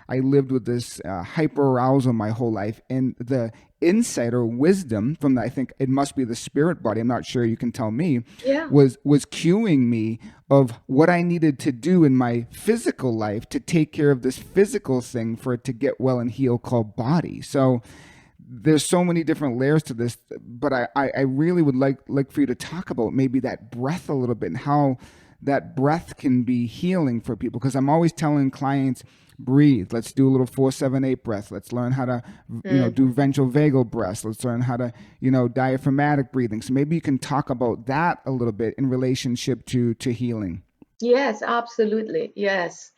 I lived with this hyper arousal my whole life, and the insight or wisdom from I think it must be the spirit body, I'm not sure, you can tell me,
Yeah.
was cueing me of what I needed to do in my physical life to take care of this physical thing for it to get well and heal, called body. So there's so many different layers to this, but I really would like for you to talk about maybe that breath a little bit, and how that breath can be healing for people. Because I'm always telling clients, breathe. Let's do a little 4-7-8 breath. Let's learn how to, do ventral vagal breaths. Let's learn how to, diaphragmatic breathing. So maybe you can talk about that a little bit in relationship to healing.
Yes, absolutely. Yes.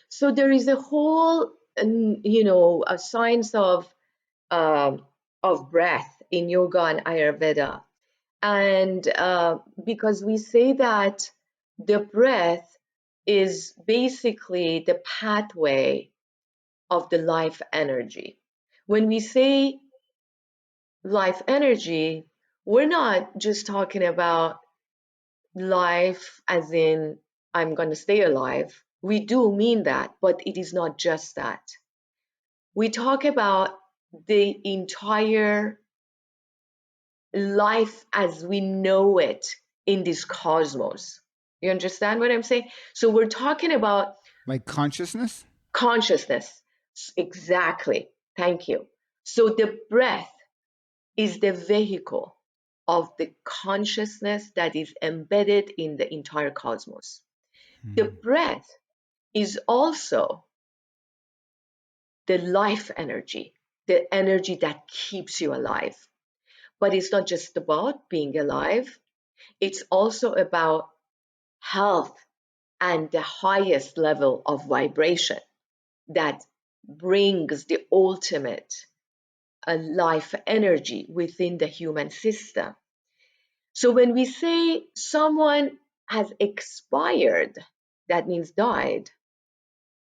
So there is a whole, a science um, of breath in yoga and Ayurveda. And because we say that the breath is basically the pathway of the life energy. When we say life energy, we're not just talking about life as in I'm going to stay alive. We do mean that, but it is not just that. We talk about the entire life as we know it in this cosmos. You understand what I'm saying? So we're talking about
Like consciousness?
consciousness. Exactly. Thank you. So the breath is the vehicle of the consciousness that is embedded in the entire cosmos. The breath is also the life energy, the energy that keeps you alive. But it's not just about being alive, it's also about health and the highest level of vibration that brings the ultimate life energy within the human system. So when we say someone has expired, that means died,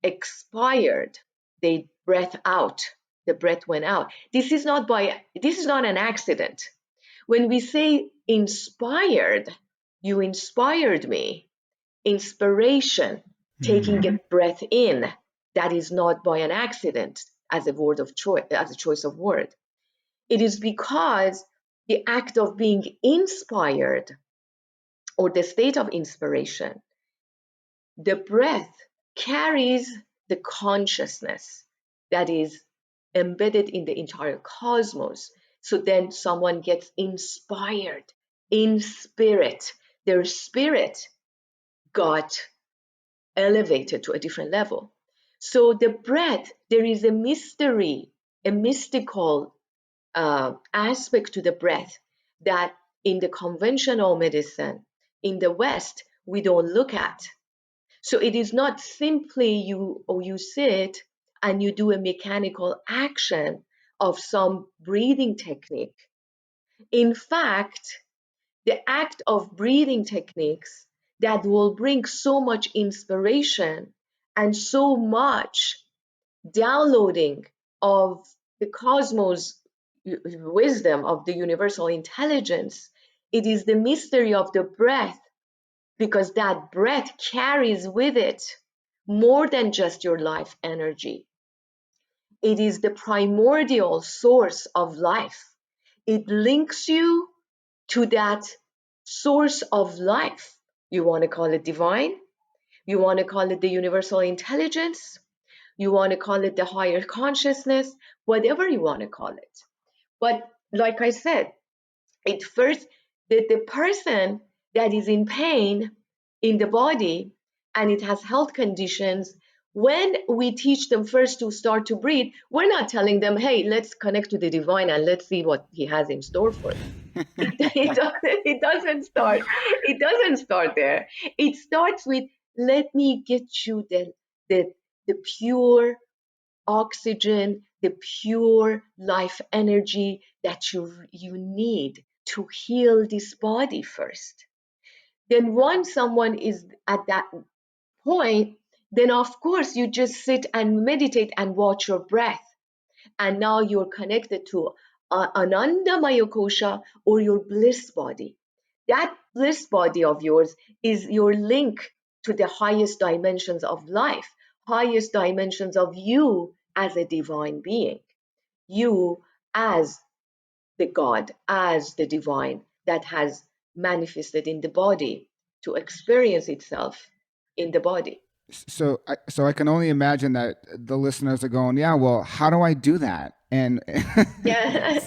expired, they breath out, the breath went out. This is not an accident. When we say inspired, you inspired me, inspiration, taking a breath in, that is not by an accident as a word of choice, as a choice of word. It is because the act of being inspired or the state of inspiration, the breath carries the consciousness that is embedded in the entire cosmos. So then someone gets inspired in spirit. Their spirit got elevated to a different level. So the breath, there is a mystery, a mystical aspect to the breath that in the conventional medicine in the West we don't look at. So it is not simply you sit and you do a mechanical action of some breathing technique. In fact, the act of breathing techniques that will bring so much inspiration and so much downloading of the cosmos wisdom, of the universal intelligence, it is the mystery of the breath, because that breath carries with it more than just your life energy. It is the primordial source of life. It links you to that source of life. You want to call it divine, you want to call it the universal intelligence, you want to call it the higher consciousness, whatever you want to call it. But like I said, it first, the person that is in pain in the body and it has health conditions, when we teach them first to start to breathe, we're not telling them, hey, let's connect to the divine and let's see what he has in store for you. It doesn't start there. It starts with, let me get you the, the pure oxygen, the pure life energy that you need to heal this body first. Then once someone is at that point, then of course you just sit and meditate and watch your breath. And now you're connected to Anandamaya kosha, or your bliss body. That bliss body of yours is your link to the highest dimensions of life, highest dimensions of you as a divine being, you as the God, as the divine that has manifested in the body to experience itself in the body.
So I can only imagine that the listeners are going, yeah, well, how do I do that? And
Yeah.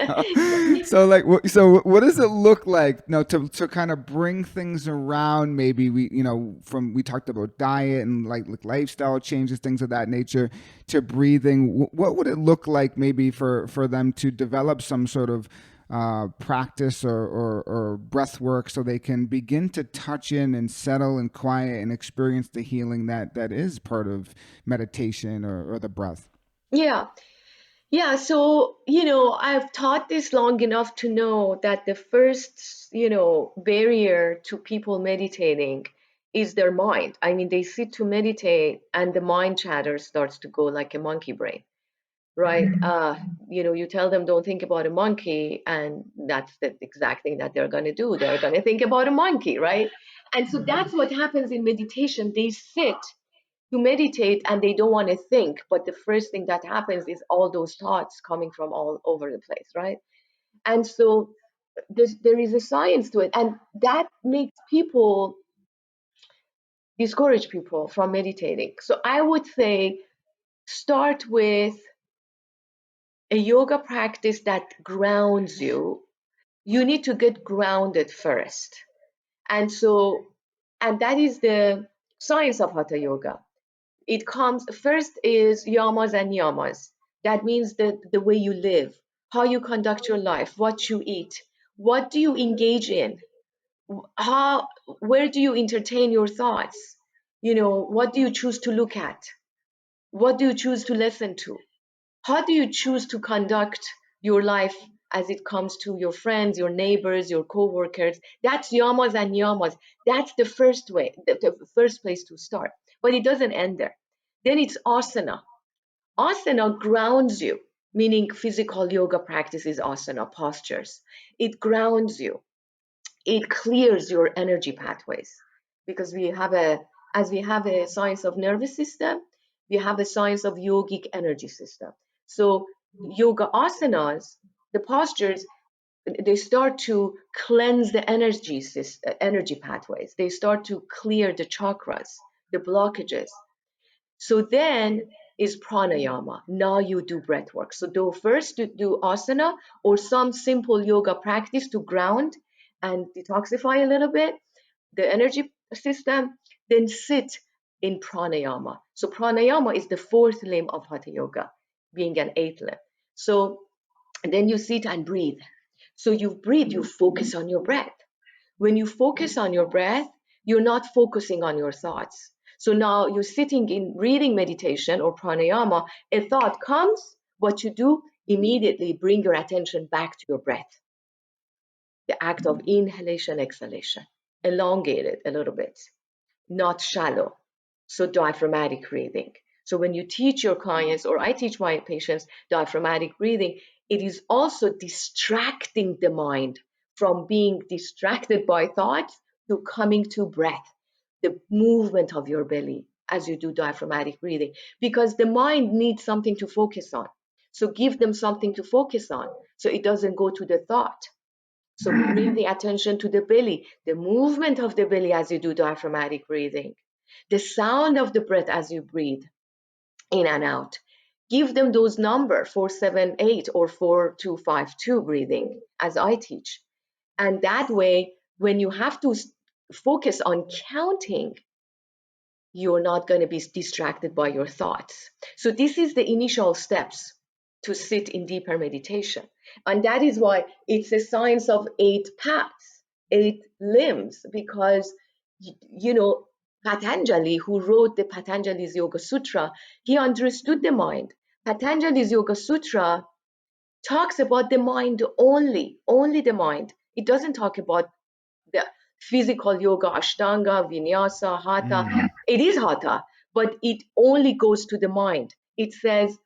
so like, so what does it look like, to kind of bring things around? Maybe we talked about diet and like lifestyle changes, things of that nature, to breathing. What would it look like maybe for them to develop some sort of practice or breath work, so they can begin to touch in and settle and quiet and experience the healing that is part of meditation or the breath?
Yeah. Yeah, so, I've taught this long enough to know that the first, barrier to people meditating is their mind. I mean, they sit to meditate and the mind chatter starts to go like a monkey brain, right? You tell them don't think about a monkey, and that's the exact thing that they're going to do. They're going to think about a monkey, right? And so that's what happens in meditation. They sit to meditate and they don't want to think, but the first thing that happens is all those thoughts coming from all over the place, right? And so there is a science to it, and that makes people discourage people from meditating. So I would say start with a yoga practice that grounds you. You need to get grounded first. And so, and that is the science of hatha yoga. It comes first is yamas and yamas. That means the way you live, how you conduct your life, what you eat, what do you engage in, how, where do you entertain your thoughts, what do you choose to look at, what do you choose to listen to, how do you choose to conduct your life as it comes to your friends, your neighbors, your co-workers. That's yamas and yamas. That's the first way, the first place to start. But it doesn't end there. Then it's asana. Asana grounds you, meaning physical yoga practice is asana, postures. It grounds you. It clears your energy pathways, because as we have a science of nervous system, we have a science of yogic energy system. So yoga asanas, the postures, they start to cleanse the energy pathways. They start to clear the chakras, the blockages. So then is pranayama. Now you do breath work. So first do asana or some simple yoga practice to ground and detoxify a little bit the energy system, then sit in pranayama. So pranayama is the fourth limb of hatha yoga, being an eighth limb. So then you sit and breathe. So you breathe, you focus on your breath. When you focus on your breath, you're not focusing on your thoughts. So now you're sitting in reading meditation or pranayama, a thought comes, what you do, immediately bring your attention back to your breath, the act of inhalation, exhalation. Elongate it a little bit, not shallow. So diaphragmatic breathing. So when you teach your clients, or I teach my patients diaphragmatic breathing, it is also distracting the mind from being distracted by thoughts to coming to breath, the movement of your belly as you do diaphragmatic breathing, because the mind needs something to focus on. So give them something to focus on so it doesn't go to the thought. So bring the attention to the belly, the movement of the belly as you do diaphragmatic breathing, the sound of the breath as you breathe in and out. Give them those numbers 478 or 4252 breathing as I teach. And that way, when you have to focus on counting, you're not going to be distracted by your thoughts. So this is the initial steps to sit in deeper meditation. And that is why it's a science of 8 paths, 8 limbs, because, Patanjali, who wrote the Patanjali's Yoga Sutra, he understood the mind. Patanjali's Yoga Sutra talks about the mind only the mind. It doesn't talk about the physical yoga, ashtanga, vinyasa, hatha. It is hatha, but it only goes to the mind. It says,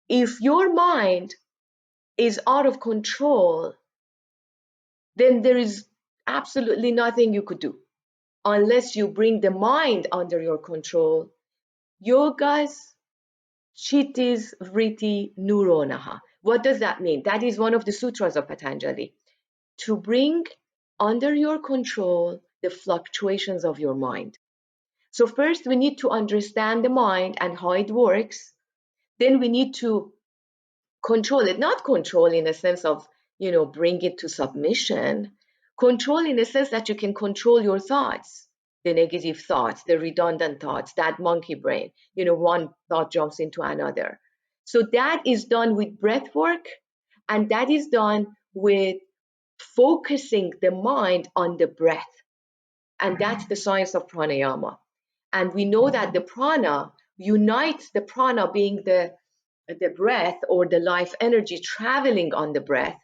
if your mind is out of control, then there is absolutely nothing you could do unless you bring the mind under your control. Yogas Chittis Vritti Neuronaha. What does that mean? That is one of the sutras of Patanjali. To bring under your control the fluctuations of your mind. So first we need to understand the mind and how it works. Then we need to control it, not control in a sense of, bring it to submission. Control in a sense that you can control your thoughts, the negative thoughts, the redundant thoughts, that monkey brain, one thought jumps into another. So that is done with breath work, and that is done with focusing the mind on the breath. And that's the science of pranayama. And we know that the prana unites, the prana being the breath or the life energy traveling on the breath.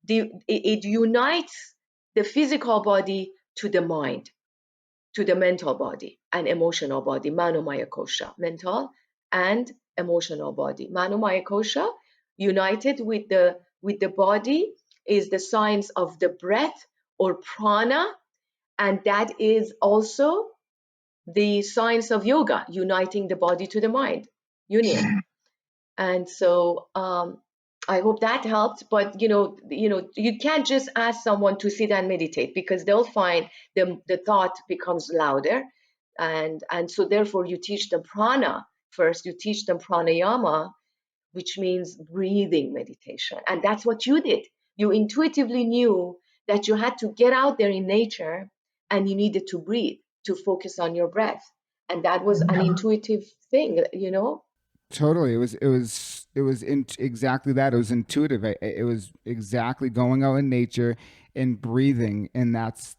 It unites the physical body to the mind, to the mental body and emotional body, manomaya kosha, mental and emotional body. Manomaya kosha united with the body is the science of the breath or prana, and that is also the science of yoga, uniting the body to the mind, union. And so I hope that helped. But you can't just ask someone to sit and meditate, because they'll find the thought becomes louder, and so therefore you teach them prana first. You teach them pranayama, which means breathing meditation, and that's what you did. You intuitively knew that you had to get out there in nature, and you needed to breathe, to focus on your breath, and that was an intuitive thing.
Totally. It was exactly that. It was intuitive. It was exactly going out in nature and breathing, and that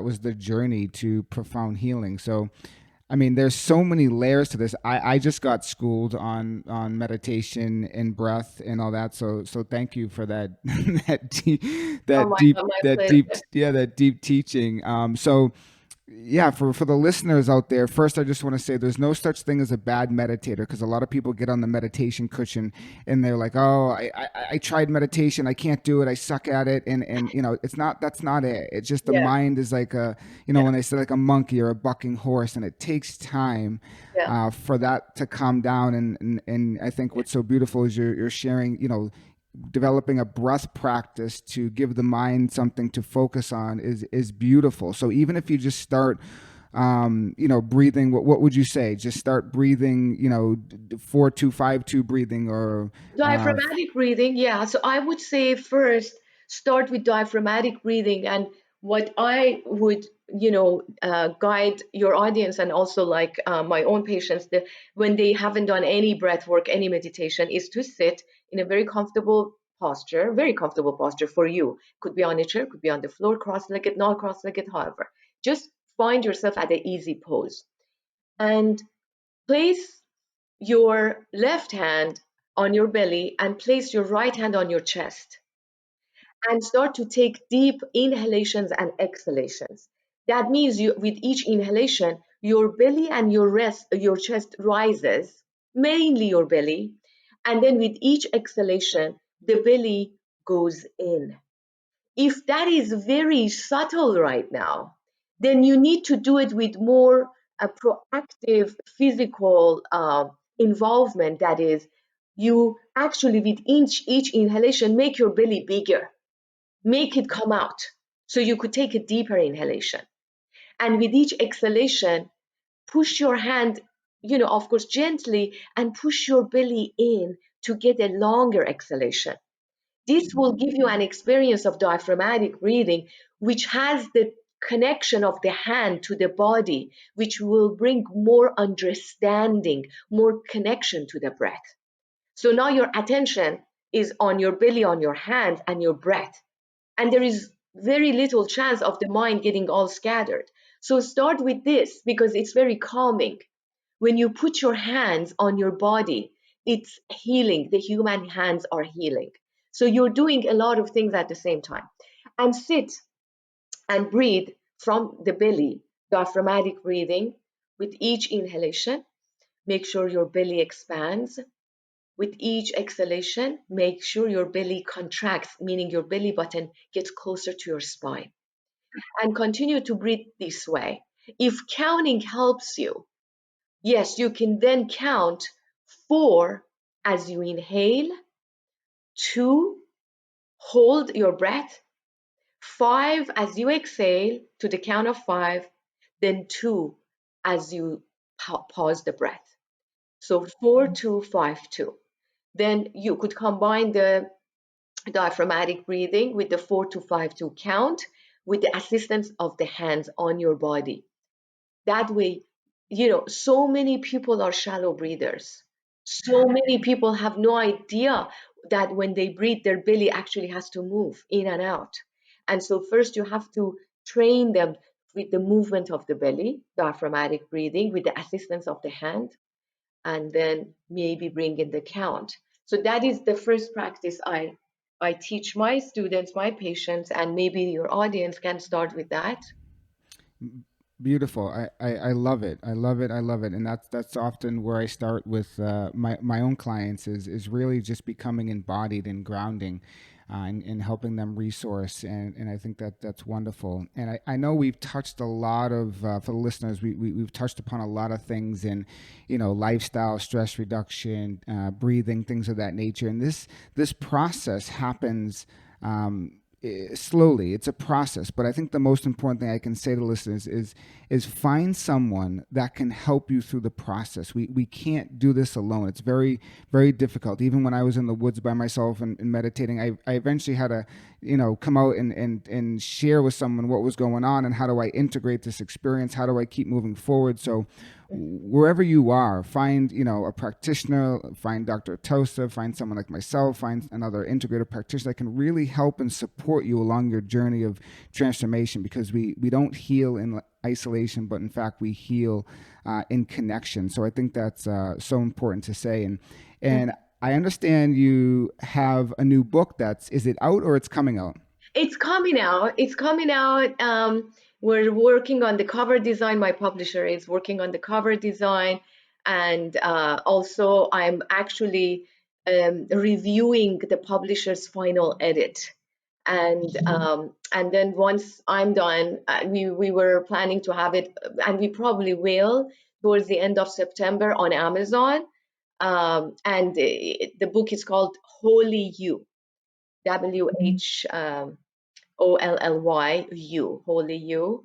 was the journey to profound healing. So, I mean, there's so many layers to this. I just got schooled on meditation and breath and all that. So thank you for that that deep
Oh
that
my
deep
God, my
that
pleasure.
deep yeah that deep teaching. So yeah, for the listeners out there, first I just want to say there's no such thing as a bad meditator, because a lot of people get on the meditation cushion and they're like, oh, I tried meditation, I can't do it, I suck at it, and it's not, that's not it. It's just the
Yeah,
mind is like a,
yeah,
when they say like a monkey or a bucking horse, and it takes time
yeah.
for that to calm down. And I think what's so beautiful is you're sharing, developing a breath practice to give the mind something to focus on is beautiful. So even if you just start breathing, what would you say? Just start breathing, 4-2-5-2 breathing, or
Diaphragmatic breathing, yeah. So I would say first start with diaphragmatic breathing. And what I would, guide your audience, and also like my own patients, when they haven't done any breath work, any meditation, is to sit in a very comfortable posture for you. Could be on a chair, could be on the floor, cross-legged, not cross-legged, however. Just find yourself at an easy pose and place your left hand on your belly and place your right hand on your chest, and start to take deep inhalations and exhalations. That means with each inhalation, your belly and your chest rises, mainly your belly, and then with each exhalation, the belly goes in. If that is very subtle right now, then you need to do it with more proactive physical involvement. That is, you actually with each inhalation make your belly bigger, make it come out. So you could take a deeper inhalation. And with each exhalation, push your hand, of course, gently, and push your belly in to get a longer exhalation. This will give you an experience of diaphragmatic breathing, which has the connection of the hand to the body, which will bring more understanding, more connection to the breath. So now your attention is on your belly, on your hands, and your breath. And there is very little chance of the mind getting all scattered. So start with this because it's very calming. When you put your hands on your body, it's healing. The human hands are healing. So you're doing a lot of things at the same time. And sit and breathe from the belly, diaphragmatic breathing with each inhalation. Make sure your belly expands. with each exhalation, make sure your belly contracts, meaning your belly button gets closer to your spine. And continue to breathe this way. If counting helps you, yes, you can then count 4 as you inhale, 2, hold your breath, 5 as you exhale to the count of 5, then 2 as you pause the breath. So 4, 2, 5, 2. Then you could combine the diaphragmatic breathing with the 4 to 5 2 count with the assistance of the hands on your body. That way, so many people are shallow breathers. So many people have no idea that when they breathe, their belly actually has to move in and out. And so, first, you have to train them with the movement of the belly, diaphragmatic breathing, with the assistance of the hand, and then maybe bring in the count. So, that is the first practice I teach my students, my patients, and maybe your audience can start with that.
Beautiful. I love it. I love it. I love it. And that's often where I start with my own clients is really just becoming embodied and grounding, and helping them resource. And I think that's wonderful. And I know we've touched a lot of, for the listeners, we've touched upon a lot of things in, lifestyle, stress reduction, breathing, things of that nature. And this process happens, slowly. It's a process, but I think the most important thing I can say to listeners is find someone that can help you through the process. We can't do this alone. It's very, very difficult. Even when I was in the woods by myself and meditating, I eventually had to come out and share with someone what was going on and how do I integrate this experience, how do I keep moving forward. So wherever you are, find a practitioner, find Dr. Atousa, find someone like myself, find another integrative practitioner that can really help and support you along your journey of transformation, because we don't heal in isolation, but in fact we heal in connection. So I think that's so important to say. And I understand you have a new book is it out or it's coming out?
It's coming out. It's coming out. We're working on the cover design. My publisher is working on the cover design, and also I'm actually reviewing the publisher's final edit. And then once I'm done, we were planning to have it, and we probably will towards the end of September on Amazon. And the book is called Holy You, WHOLLYU, Holy You.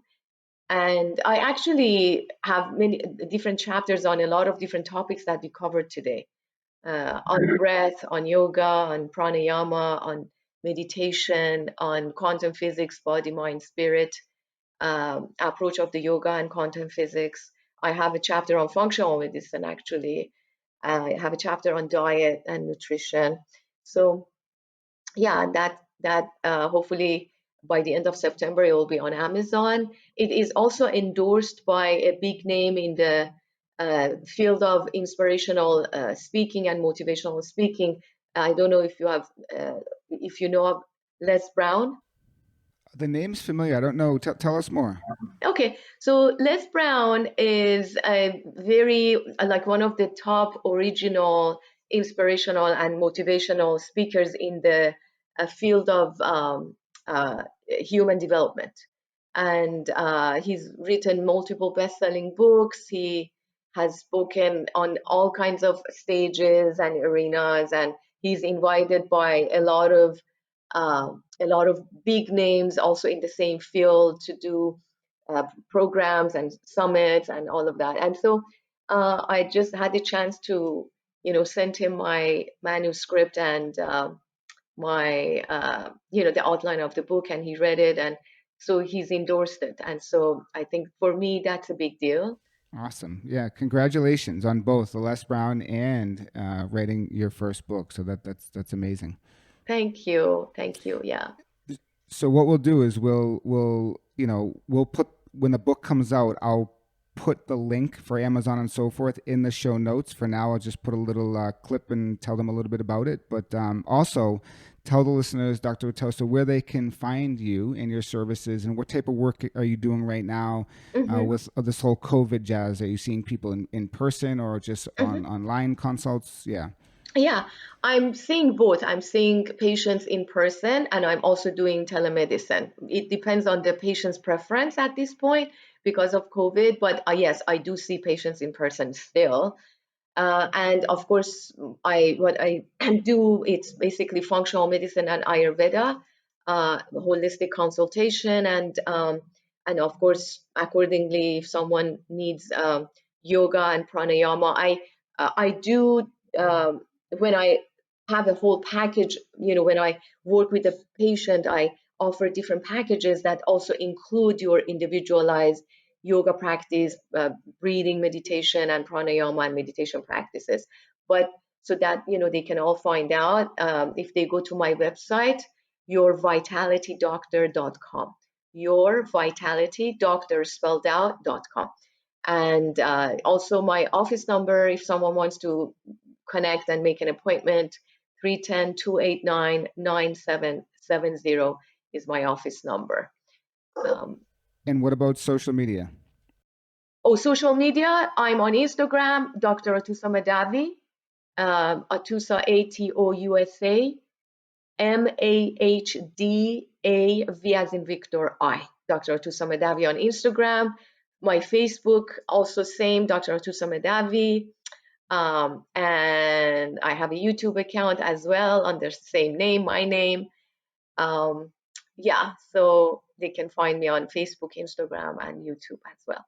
And I actually have many different chapters on a lot of different topics that we covered today, on breath, on yoga, on pranayama, on meditation, on quantum physics, body, mind, spirit, approach of the yoga and quantum physics. I have a chapter on functional medicine, actually. I have a chapter on diet and nutrition. So yeah, that hopefully by the end of September it will be on Amazon. It is also endorsed by a big name in the field of inspirational speaking and motivational speaking. I don't know if you know of Les Brown.
The name's familiar. I don't know. Tell us more.
Okay, so Les Brown is a very like one of the top original inspirational and motivational speakers in the field of human development. And he's written multiple best-selling books. He has spoken on all kinds of stages and arenas, and he's invited by a lot of big names also in the same field to do programs and summits and all of that. And so I just had the chance to, send him my manuscript and the outline of the book, and he read it, and so he's endorsed it. And so I think for me that's a big deal.
Awesome. Yeah. Congratulations on both the Les Brown and writing your first book. So that's amazing.
Thank you. Thank you. Yeah.
So what we'll do is we'll put, when the book comes out, I'll put the link for Amazon and so forth in the show notes. For now, I'll just put a little clip and tell them a little bit about it. But also tell the listeners, Dr. Atousa, where they can find you and your services, and what type of work are you doing right now with this whole COVID jazz? Are you seeing people in person or just on online consults? Yeah.
Yeah, I'm seeing both. I'm seeing patients in person and I'm also doing telemedicine. It depends on the patient's preference at this point because of COVID. But yes, I do see patients in person still. And of course, what I do, it's basically functional medicine and Ayurveda, holistic consultation, and of course, accordingly, if someone needs yoga and pranayama, I do when I have a whole package. When I work with a patient, I offer different packages that also include your individualized yoga practice, breathing meditation and pranayama and meditation practices. But so that they can all find out if they go to my website, yourvitalitydoctor.com, yourvitalitydoctor spelled out.com. And also my office number, if someone wants to connect and make an appointment, 310-289-9770 is my office number.
And what about social media?
Social media, I'm on Instagram, Dr. Atousa Mahdavi, Atousa, Atousa, Mahdavi as in Victor I, Dr. Atousa Mahdavi on Instagram. My Facebook, also same, Dr. Atousa Mahdavi. And I have a YouTube account as well under the same name, my name. Yeah, so they can find me on Facebook, Instagram, and YouTube as well.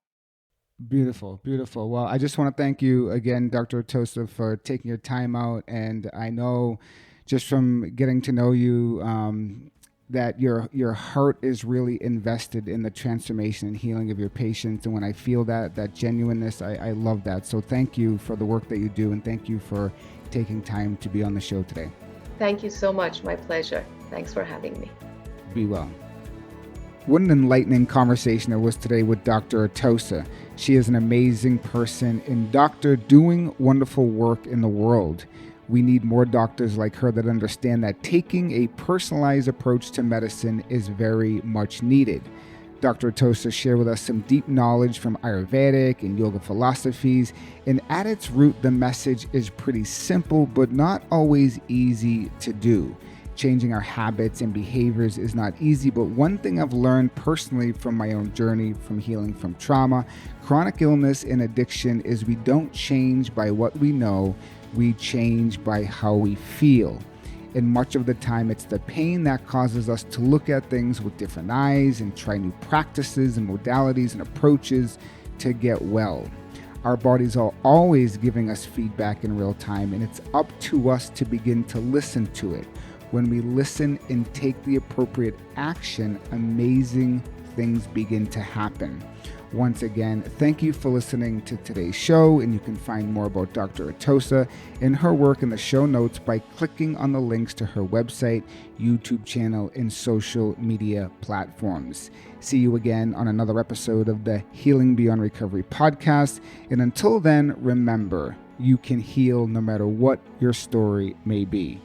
Beautiful, beautiful. Well, I just want to thank you again, Dr. Tosa, for taking your time out. And I know just from getting to know you that your heart is really invested in the transformation and healing of your patients. And when I feel that genuineness, I love that. So thank you for the work that you do, and thank you for taking time to be on the show today.
Thank you so much. My pleasure. Thanks for having me.
Be well. What an enlightening conversation it was today with Dr. Atousa. She is an amazing person and doctor doing wonderful work in the world. We need more doctors like her that understand that taking a personalized approach to medicine is very much needed. Dr. Atousa shared with us some deep knowledge from Ayurvedic and yoga philosophies, and at its root, the message is pretty simple, but not always easy to do. Changing our habits and behaviors is not easy, but one thing I've learned personally from my own journey from healing from trauma, chronic illness, and addiction is we don't change by what we know, we change by how we feel. And much of the time, it's the pain that causes us to look at things with different eyes and try new practices and modalities and approaches to get well. Our bodies are always giving us feedback in real time, and it's up to us to begin to listen to it. When we listen and take the appropriate action, amazing things begin to happen. Once again, thank you for listening to today's show, and you can find more about Dr. Atousa and her work in the show notes by clicking on the links to her website, YouTube channel, and social media platforms. See you again on another episode of the Healing Beyond Recovery podcast, and until then, remember, you can heal no matter what your story may be.